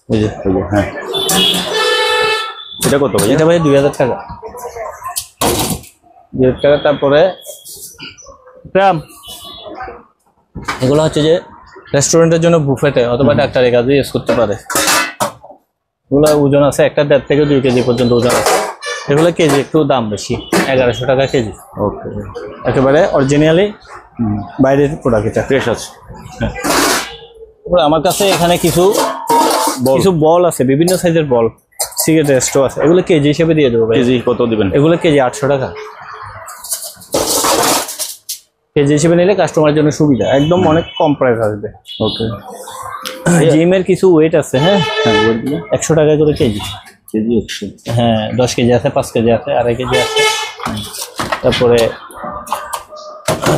[SPEAKER 1] এই যে
[SPEAKER 2] হ্যাঁ। এটা কত ভাই?
[SPEAKER 1] এটা ভাই 2000 টাকা। 2000 টাকা। তারপরে গ্রাম এগুলো হচ্ছে যে রেস্টুরেন্টের জন্য বুফেটে অথবা ডাক্তারের কাজে ইউজ করতে পারে। এগুলো ওজন আছে, একটা 1.5 থেকে 2 কেজি পর্যন্ত ওজন আছে। এগুলো কেজি একটু দাম বেশি, 1100 টাকা কেজি।
[SPEAKER 2] ওকে,
[SPEAKER 1] একেবারে অরিজিনালি বাইরের প্রোডাক্ট, এটা
[SPEAKER 2] ফ্রেশ আছে।
[SPEAKER 1] তারপরে আমার কাছে এখানে কিছু বল আছে, বিভিন্ন সাইজের বল, সিগারেট রেস্টও আছে। এগুলো কেজি হিসেবে দিয়ে দেবো ভাই।
[SPEAKER 2] কেজি কত দিবেন?
[SPEAKER 1] এগুলো কেজি 800 টাকা। কেজি হিসেবে নিলে কাস্টমারের জন্য সুবিধা, একদম অনেক কম প্রাইস আসবে।
[SPEAKER 2] ওকে।
[SPEAKER 1] জিমের কিছু ওয়েট আছে। হ্যাঁ
[SPEAKER 2] হ্যাঁ ওয়েটগুলো
[SPEAKER 1] 100 টাকা করে কেজি।
[SPEAKER 2] কেজি 100।
[SPEAKER 1] হ্যাঁ 10 কেজি আছে, 5 কেজি আছে, 2.5 কেজি আছে। তারপরে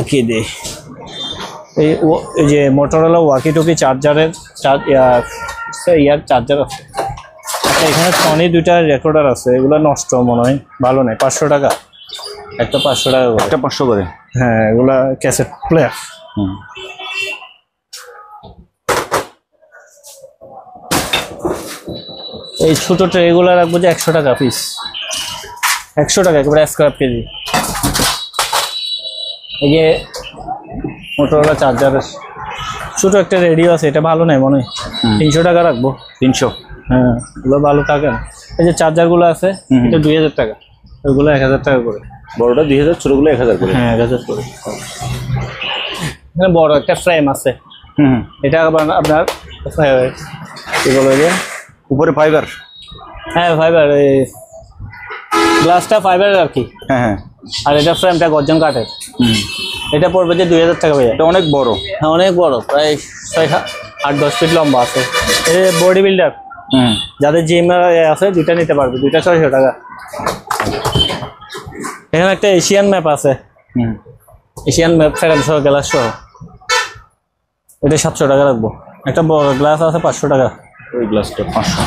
[SPEAKER 1] কি দে, এই যে মোটরোলা ওয়াকি টকি চার্জারের ইয়ার চার্জার আছে। আচ্ছা এখানে সনি 2টা রেকর্ডার আছে, এগুলো নষ্ট মনে হয়, ভালো নেই। 500 টাকা একটা, 500 টাকা করে
[SPEAKER 2] একটা, 500 করে।
[SPEAKER 1] হ্যাঁ এগুলা ক্যাসেট প্লেয়ার। এই ছোট ট্রে এগুলো রাখবো যে 100 টাকা পিস। 100 টাকা একেবারে স্ক্র্যাপ কেজি। এই যে মোটরোলা চার্জারের ছোট একটা রেডিও আছে, এটা ভালো নেই মনে হয়, 300 টাকা রাখবো।
[SPEAKER 2] 300।
[SPEAKER 1] হ্যাঁ এগুলো ভালো থাকে না। এই যে চার্জারগুলো আছে, এটা 2000 টাকা, ওইগুলো 1000 টাকা করে।
[SPEAKER 2] বড়টা 2000, ছোটগুলো 1000 করে।
[SPEAKER 1] হ্যাঁ 1000 করে। এখানে বড় একটা ফ্রেম আছে, এটা আবার আপনার কি বলে যে
[SPEAKER 2] উপরে ফাইবার।
[SPEAKER 1] হ্যাঁ ফাইবার, এই গ্লাসটা ফাইবারের আর কি।
[SPEAKER 2] হ্যাঁ হ্যাঁ।
[SPEAKER 1] আর এটা ফ্রেমটা গর্জন কাঠের। এটা পড়বে যে 2000 টাকা ভাইয়া।
[SPEAKER 2] এটা অনেক বড়।
[SPEAKER 1] হ্যাঁ অনেক বড়, প্রায় 8-10 ফিট লম্বা আছে। এই বডি বিল্ডার যাদের জিম আছে 2টা নিতে পারবে, 2টা 600 টাকা। এখানে একটা এশিয়ান ম্যাপ আছে, এশিয়ান ম্যাপ ফ্রেম সহ, গ্লাস সহ, এটা 700 টাকা রাখবো। একটা বড় গ্লাস আছে 500 টাকা।
[SPEAKER 2] ওই গ্লাসটা 500।